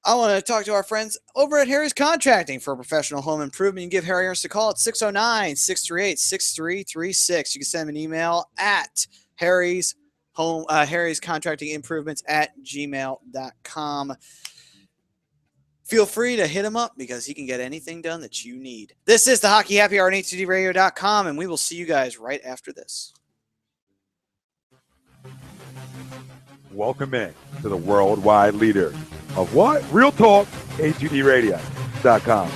[SPEAKER 1] I want to talk to our friends over at Harry's Contracting for professional home improvement. You can give Harry Ernst a call at 609-638-6336. You can send him an email at Harry's Contracting Improvements at gmail.com. Feel free to hit him up because he can get anything done that you need. This is the Hockey Happy Hour on HDRadio.com, and we will see you guys right after this.
[SPEAKER 4] Welcome in to the worldwide leader of what? Real talk, HDRadio.com.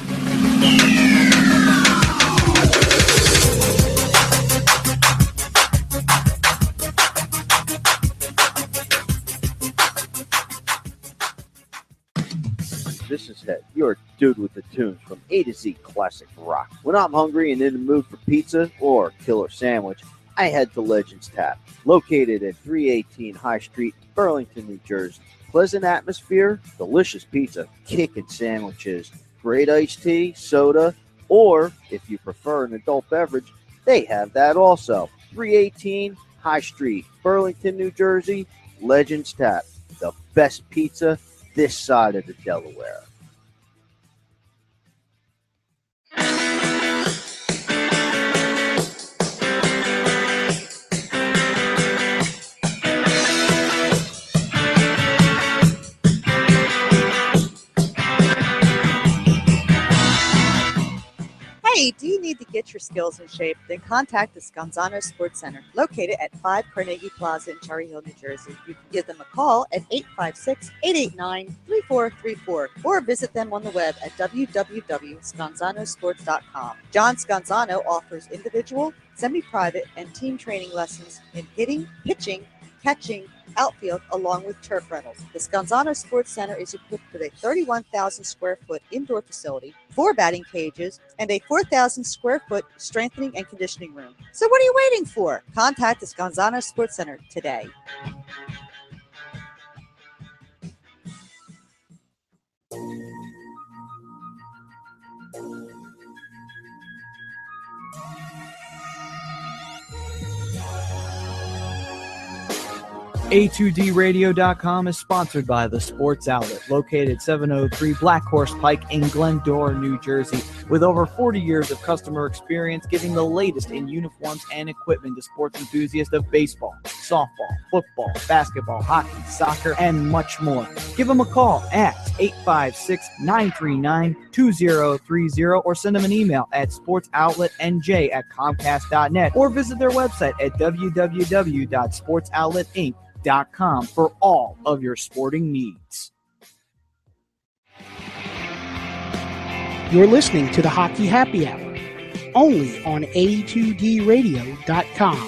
[SPEAKER 8] This is Head, your dude with the tunes from A to Z Classic Rock. When I'm hungry and in the mood for pizza or killer sandwich, I head to Legends Tap, located at 318 High Street, Burlington, New Jersey. Pleasant atmosphere, delicious pizza, kickin' sandwiches, great iced tea, soda, or if you prefer an adult beverage, they have that also. 318 High Street, Burlington, New Jersey, Legends Tap, the best pizza this side of the Delaware.
[SPEAKER 9] Hey, do you need to get your skills in shape? Then contact the Scanzano Sports Center, located at 5 Carnegie Plaza in Cherry Hill, New Jersey. You can give them a call at 856-889-3434 or visit them on the web at www.scanzanosports.com. John Scanzano offers individual, semi-private, and team training lessons in hitting, pitching, catching, outfield, along with turf rentals. The Scanzano Sports Center is equipped with a 31,000 square foot indoor facility, 4 batting cages, and a 4,000 square foot strengthening and conditioning room. So what are you waiting for? Contact the Scanzano Sports Center today.
[SPEAKER 10] A2DRadio.com is sponsored by the Sports Outlet, located 703 Black Horse Pike in Glendora, New Jersey, with over 40 years of customer experience giving the latest in uniforms and equipment to sports enthusiasts of baseball, softball, football, basketball, hockey, soccer, and much more. Give them a call at 856-939-2030 or send them an email at sportsoutletnj@comcast.net or visit their website at www.sportsoutletinc.com for all of your sporting needs.
[SPEAKER 6] You're listening to the Hockey Happy Hour, only on A2DRadio.com.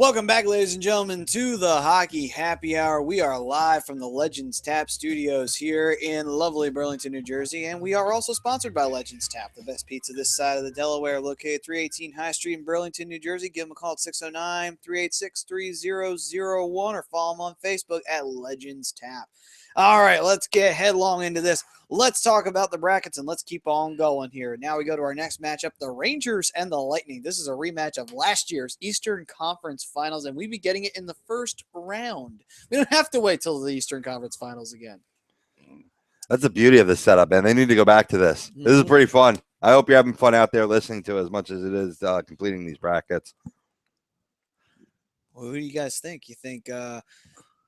[SPEAKER 1] Welcome back, ladies and gentlemen, to the Hockey Happy Hour. We are live from the Legends Tap Studios here in lovely Burlington, New Jersey, and we are also sponsored by Legends Tap, the best pizza this side of the Delaware, located 318 High Street in Burlington, New Jersey. Give them a call at 609-386-3001 or follow them on Facebook at Legends Tap. All right, let's get headlong into this. Let's talk about the brackets and let's keep on going here. Now we go to our next matchup, the Rangers and the Lightning. This is a rematch of last year's Eastern Conference Finals, and we'd be getting it in the first round. We don't have to wait till the Eastern Conference Finals again.
[SPEAKER 3] That's the beauty of this setup, man. They need to go back to this. This is pretty fun. I hope you're having fun out there listening to it as much as it is completing these brackets.
[SPEAKER 1] Well, who do you guys think? You think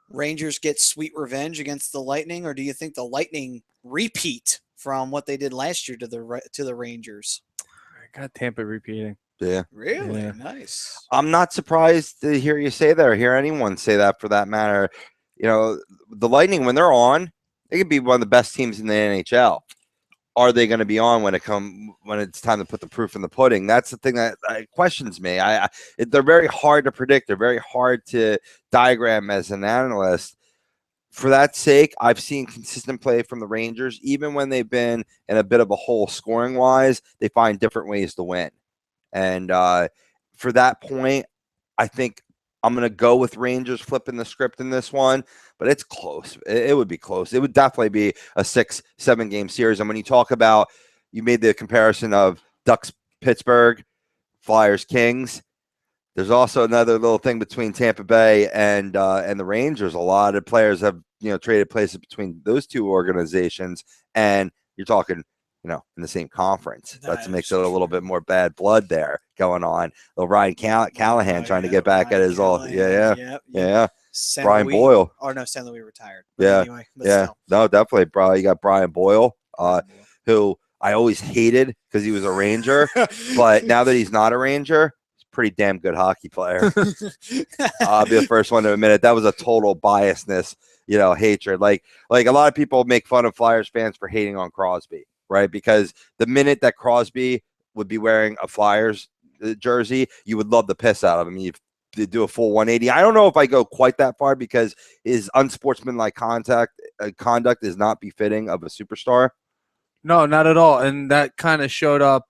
[SPEAKER 1] Rangers get sweet revenge against the Lightning, or do you think the Lightning repeat from what they did last year to the Rangers?
[SPEAKER 2] I got Tampa repeating.
[SPEAKER 3] Yeah.
[SPEAKER 1] Really?
[SPEAKER 2] Yeah.
[SPEAKER 1] Nice.
[SPEAKER 3] I'm not surprised to hear you say that or hear anyone say that for that matter. You know, the Lightning, when they're on, they could be one of the best teams in the NHL. Are they going to be on when it's time to put the proof in the pudding? That's the thing that questions me. They're very hard to predict. They're very hard to diagram as an analyst. For that sake, I've seen consistent play from the Rangers. Even when they've been in a bit of a hole scoring-wise, they find different ways to win. And for that point, I think I'm going to go with Rangers flipping the script in this one, but it's close. It would be close. It would definitely be a 6-7 game series. And when you talk about, you made the comparison of Ducks, Pittsburgh, Flyers, Kings. There's also another little thing between Tampa Bay and the Rangers. A lot of players have traded places between those two organizations, and you're talking in the same conference. That makes it a little bit more bad blood there going on. Little Ryan Callahan trying to get back at his old yeah. Brian Boyle.
[SPEAKER 1] Or no, St. Louis retired.
[SPEAKER 3] But anyway, still. No, definitely, bro. You got Brian Boyle, who I always hated because he was a Ranger, but now that he's not a Ranger, pretty damn good hockey player. I'll be the first one to admit it. That was a total biasness, hatred. Like a lot of people make fun of Flyers fans for hating on Crosby, right? Because the minute that Crosby would be wearing a Flyers jersey, you would love the piss out of him. You do a full 180. I don't know if I go quite that far because his unsportsmanlike conduct is not befitting of a superstar.
[SPEAKER 2] No, not at all. And that kind of showed up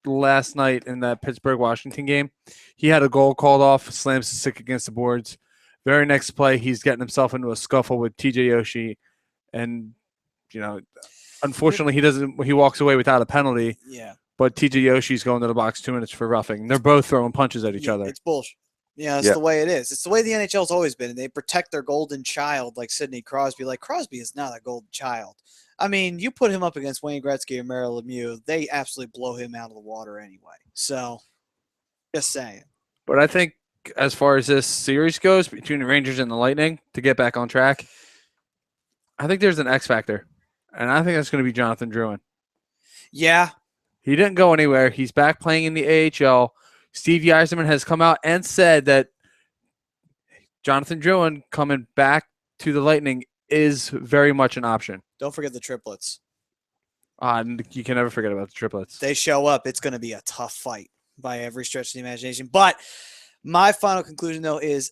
[SPEAKER 2] last night in that Pittsburgh-Washington game. He had a goal called off, slams the stick against the boards. Very next play, he's getting himself into a scuffle with TJ Oshie, and unfortunately, he walks away without a penalty.
[SPEAKER 1] Yeah.
[SPEAKER 2] But TJ Oshie's going to the box 2 minutes for roughing. They're both throwing punches at each other.
[SPEAKER 1] It's bullshit. Yeah, it's the way it is. It's the way the NHL's always been. They protect their golden child like Sidney Crosby. Like, Crosby is not a golden child. I mean, you put him up against Wayne Gretzky or Mario Lemieux, they absolutely blow him out of the water anyway. So, just saying.
[SPEAKER 2] But I think as far as this series goes between the Rangers and the Lightning, to get back on track, I think there's an X factor. And I think that's going to be Jonathan Drouin.
[SPEAKER 1] Yeah.
[SPEAKER 2] He didn't go anywhere. He's back playing in the AHL. Steve Yzerman has come out and said that Jonathan Drouin coming back to the Lightning is very much an option.
[SPEAKER 1] Don't forget the triplets.
[SPEAKER 2] You can never forget about the triplets.
[SPEAKER 1] They show up. It's going to be a tough fight by every stretch of the imagination. But my final conclusion, though, is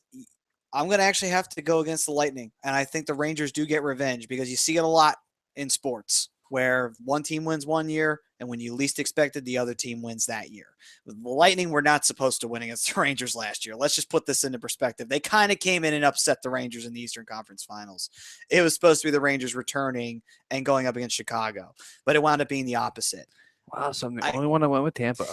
[SPEAKER 1] I'm going to actually have to go against the Lightning. And I think the Rangers do get revenge because you see it a lot in sports where one team wins one year, and when you least expected, the other team wins that year. The Lightning were not supposed to win against the Rangers last year. Let's just put this into perspective. They kind of came in and upset the Rangers in the Eastern Conference Finals. It was supposed to be the Rangers returning and going up against Chicago, but it wound up being the opposite.
[SPEAKER 2] Wow, so I'm the only one that went with Tampa.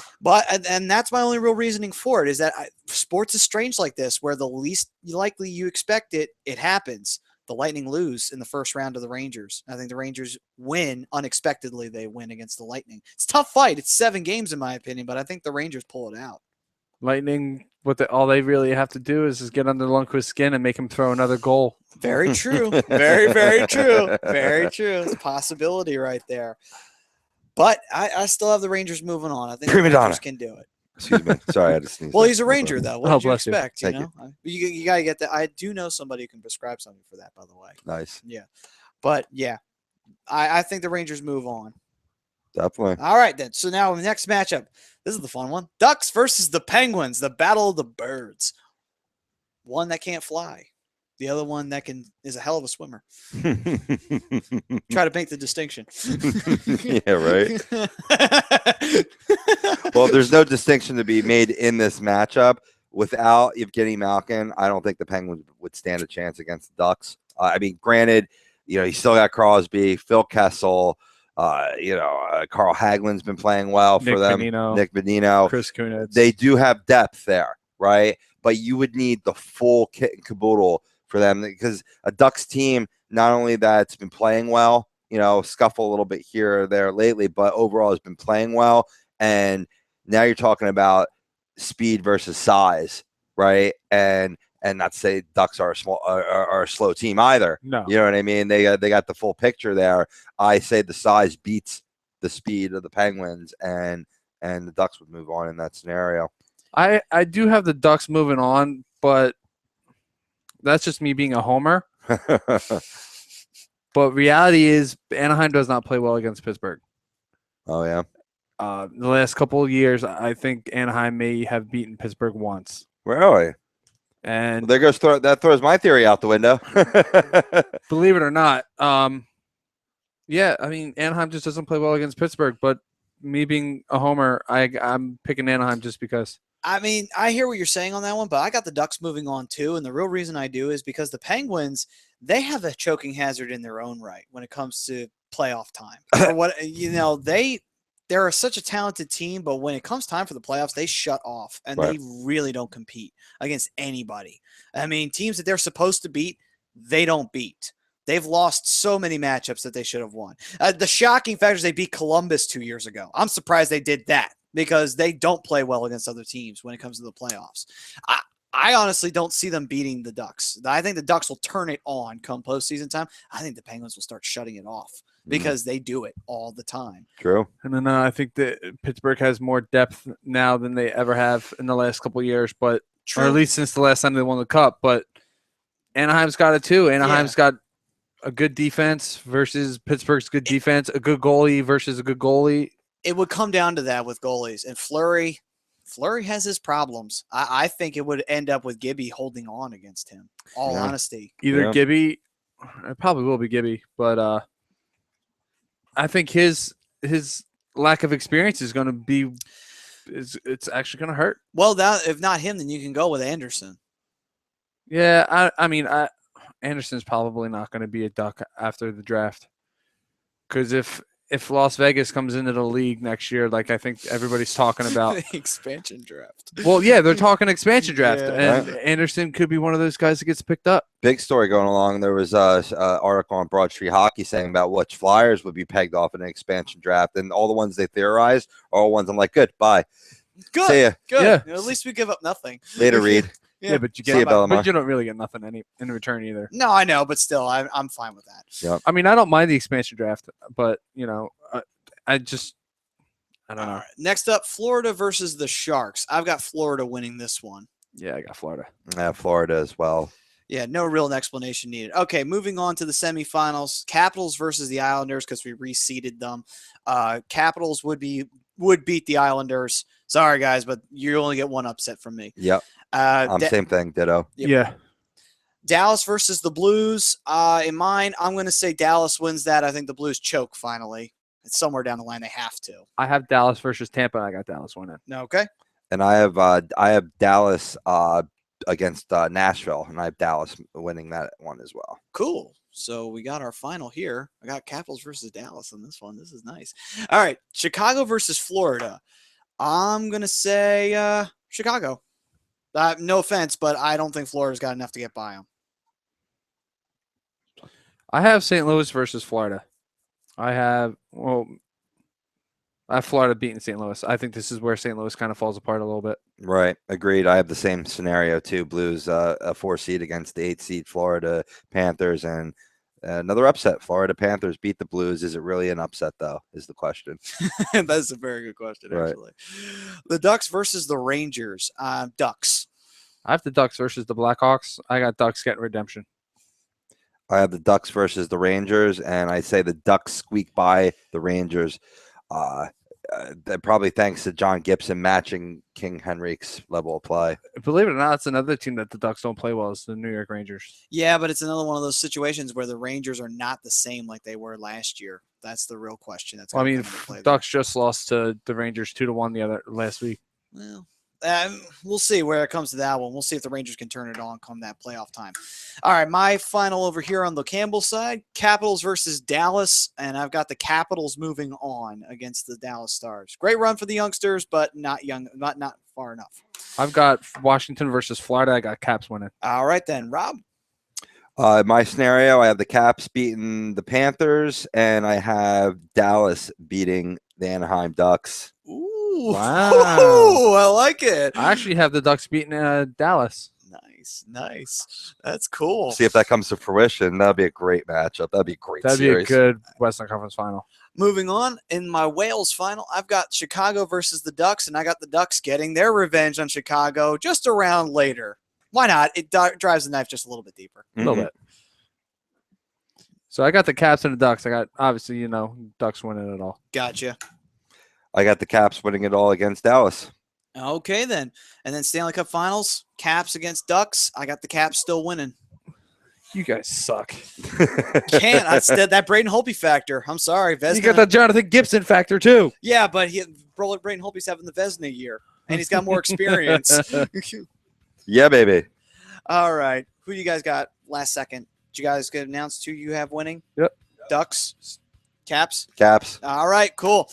[SPEAKER 1] And that's my only real reasoning for it is that sports is strange like this, where the least likely you expect it, it happens. The Lightning lose in the first round of the Rangers. I think the Rangers win unexpectedly. They win against the Lightning. It's a tough fight. It's 7 games in my opinion, but I think the Rangers pull it out.
[SPEAKER 2] Lightning, all they really have to do is get under Lundqvist's skin and make him throw another goal.
[SPEAKER 1] Very true. Very, very true. Very true. It's a possibility right there. But I still have the Rangers moving on. I think the Rangers can do it.
[SPEAKER 3] Excuse me. Sorry, I had to sneeze.
[SPEAKER 1] Well, he's a Ranger, though. What did you
[SPEAKER 2] bless you.
[SPEAKER 1] expect?
[SPEAKER 3] Thank
[SPEAKER 1] You got to get that. I do know somebody who can prescribe something for that, by the way.
[SPEAKER 3] Nice.
[SPEAKER 1] Yeah. But, yeah, I think the Rangers move on.
[SPEAKER 3] Definitely.
[SPEAKER 1] All right, then. So now the next matchup. This is the fun one. Ducks versus the Penguins, the battle of the birds. One that can't fly. The other one that is a hell of a swimmer. Try to make the distinction.
[SPEAKER 3] Yeah, right. Well, there's no distinction to be made in this matchup. Without Evgeny Malkin, I don't think the Penguins would stand a chance against the Ducks. I mean, granted, you still got Crosby, Phil Kessel, Carl Hagelin's been playing well for them. Nick Bonino,
[SPEAKER 2] Chris Kunitz.
[SPEAKER 3] They do have depth there, right? But you would need the full kit and caboodle for them, because a Ducks team, not only that's been playing well, scuffle a little bit here or there lately, but overall has been playing well. And now you're talking about speed versus size, right? And not to say Ducks are a slow team either.
[SPEAKER 2] No,
[SPEAKER 3] you know what I mean. They got the full picture there. I say the size beats the speed of the Penguins, and the Ducks would move on in that scenario.
[SPEAKER 2] I do have the Ducks moving on, but that's just me being a homer. But reality is Anaheim does not play well against Pittsburgh.
[SPEAKER 3] Oh, yeah.
[SPEAKER 2] The last couple of years, I think Anaheim may have beaten Pittsburgh once.
[SPEAKER 3] Really?
[SPEAKER 2] And
[SPEAKER 3] there goes that throws my theory out the window.
[SPEAKER 2] Believe it or not, yeah, I mean, Anaheim just doesn't play well against Pittsburgh. But me being a homer, I'm picking Anaheim just because.
[SPEAKER 1] I mean, I hear what you're saying on that one, but I got the Ducks moving on too. And the real reason I do is because the Penguins, they have a choking hazard in their own right when it comes to playoff time. Or what they're such a talented team, but when it comes time for the playoffs, they shut off and they really don't compete against anybody. I mean, teams that they're supposed to beat, they don't beat. They've lost so many matchups that they should have won. The shocking factor is they beat Columbus 2 years ago. I'm surprised they did that, because they don't play well against other teams when it comes to the playoffs. I honestly don't see them beating the Ducks. I think the Ducks will turn it on come postseason time. I think the Penguins will start shutting it off because they do it all the time.
[SPEAKER 3] True.
[SPEAKER 2] And then I think that Pittsburgh has more depth now than they ever have in the last couple of years, or at least since the last time they won the Cup. But Anaheim's got it too. Anaheim's got a good defense versus Pittsburgh's good defense, a good goalie versus a good goalie.
[SPEAKER 1] It would come down to that with goalies. And Fleury has his problems. I think it would end up with Gibby holding on against him. All honesty.
[SPEAKER 2] Either Gibby, it probably will be Gibby, but I think his lack of experience is going to be it's actually going to hurt.
[SPEAKER 1] Well, if not him, then you can go with Anderson.
[SPEAKER 2] Yeah, I mean, Anderson's probably not going to be a Duck after the draft, because if Las Vegas comes into the league next year, like I think everybody's talking about
[SPEAKER 1] expansion draft.
[SPEAKER 2] Well, yeah, they're talking expansion draft, and Anderson could be one of those guys that gets picked up.
[SPEAKER 3] Big story going along. There was an article on Broad Street Hockey saying about which Flyers would be pegged off in an expansion draft, and all the ones they theorized are all ones I'm like, good, bye.
[SPEAKER 1] Good.
[SPEAKER 3] See ya.
[SPEAKER 1] Good. Yeah. At least we give up nothing.
[SPEAKER 3] Later, Reed.
[SPEAKER 2] Yeah, but you don't really get nothing in return either.
[SPEAKER 1] No, I know, but still, I'm fine with that.
[SPEAKER 3] Yep.
[SPEAKER 2] I mean, I don't mind the expansion draft, but I don't know.
[SPEAKER 1] Right. Next up, Florida versus the Sharks. I've got Florida winning this one.
[SPEAKER 2] Yeah, I got Florida.
[SPEAKER 3] Yeah, Florida as well.
[SPEAKER 1] Yeah, no real explanation needed. Okay, moving on to the semifinals. Capitals versus the Islanders, because we reseeded them. Capitals would beat the Islanders. Sorry, guys, but you only get one upset from me.
[SPEAKER 3] Yep. Same thing, ditto.
[SPEAKER 1] Yep.
[SPEAKER 2] Yeah.
[SPEAKER 1] Dallas versus the Blues. In mine, I'm going to say Dallas wins that. I think the Blues choke finally. It's somewhere down the line they have to.
[SPEAKER 2] I have Dallas versus Tampa, and I got Dallas winning.
[SPEAKER 1] Okay.
[SPEAKER 3] And I have Dallas against Nashville, and I have Dallas winning that one as well.
[SPEAKER 1] Cool. So we got our final here. I got Capitals versus Dallas on this one. This is nice. All right, Chicago versus Florida. I'm going to say Chicago. No offense, but I don't think Florida's got enough to get by them.
[SPEAKER 2] I have St. Louis versus Florida. I have Florida beating St. Louis. I think this is where St. Louis kind of falls apart a little bit.
[SPEAKER 3] Right. Agreed. I have the same scenario too. Blues a 4 seed against the 8 seed Florida Panthers, and another upset. Florida Panthers beat the Blues. Is it really an upset though? Is the question.
[SPEAKER 1] That's a very good question, actually. The Ducks versus the Rangers. Ducks.
[SPEAKER 2] I have the Ducks versus the Blackhawks. I got Ducks getting redemption.
[SPEAKER 3] I have the Ducks versus the Rangers, and I say the Ducks squeak by the Rangers. That probably thanks to John Gibson matching King Henrik's level of play.
[SPEAKER 2] Believe it or not, it's another team that the Ducks don't play well. Is the New York Rangers.
[SPEAKER 1] Yeah, but it's another one of those situations where the Rangers are not the same like they were last year. That's the real question. That's
[SPEAKER 2] Ducks just lost to the Rangers 2-1 last week.
[SPEAKER 1] Well, we'll see where it comes to that one. We'll see if the Rangers can turn it on come that playoff time. All right, my final over here on the Campbell side, Capitals versus Dallas, and I've got the Capitals moving on against the Dallas Stars. Great run for the youngsters, but not far enough.
[SPEAKER 2] I've got Washington versus Florida. I got Caps winning.
[SPEAKER 1] All right then, Rob.
[SPEAKER 3] My scenario, I have the Caps beating the Panthers, and I have Dallas beating the Anaheim Ducks.
[SPEAKER 1] Ooh,
[SPEAKER 2] wow.
[SPEAKER 1] Ooh, I like it.
[SPEAKER 2] I actually have the Ducks beating Dallas.
[SPEAKER 1] Nice. That's cool.
[SPEAKER 3] See if that comes to fruition. That'd be a great matchup. That'd be a great
[SPEAKER 2] That'd
[SPEAKER 3] series.
[SPEAKER 2] be a good Western Conference final.
[SPEAKER 1] Moving on, in my Wales final, I've got Chicago versus the Ducks, and I got the Ducks getting their revenge on Chicago just a round later. Why not? It drives the knife just a little bit deeper.
[SPEAKER 2] A little bit. So I got the Caps and the Ducks. I got, obviously, Ducks winning it all.
[SPEAKER 1] Gotcha.
[SPEAKER 3] I got the Caps winning it all against Dallas.
[SPEAKER 1] Okay, then. And then Stanley Cup Finals, Caps against Ducks. I got the Caps still winning.
[SPEAKER 2] You guys suck.
[SPEAKER 1] Can't. That's that Braden Holtby factor. I'm sorry. Vezina.
[SPEAKER 2] You got that Jonathan Gibson factor, too.
[SPEAKER 1] Yeah, but Braden Holtby's having the Vezina year, and he's got more experience.
[SPEAKER 3] Yeah, baby.
[SPEAKER 1] All right. Who you guys got last second? Did you guys get announced who you have winning?
[SPEAKER 2] Yep.
[SPEAKER 1] Ducks? Caps?
[SPEAKER 3] Caps.
[SPEAKER 1] All right, cool.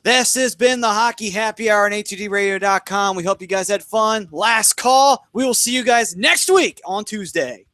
[SPEAKER 1] This has been the Hockey Happy Hour on A2DRadio.com. We hope you guys had fun. Last call. We will see you guys next week on Tuesday.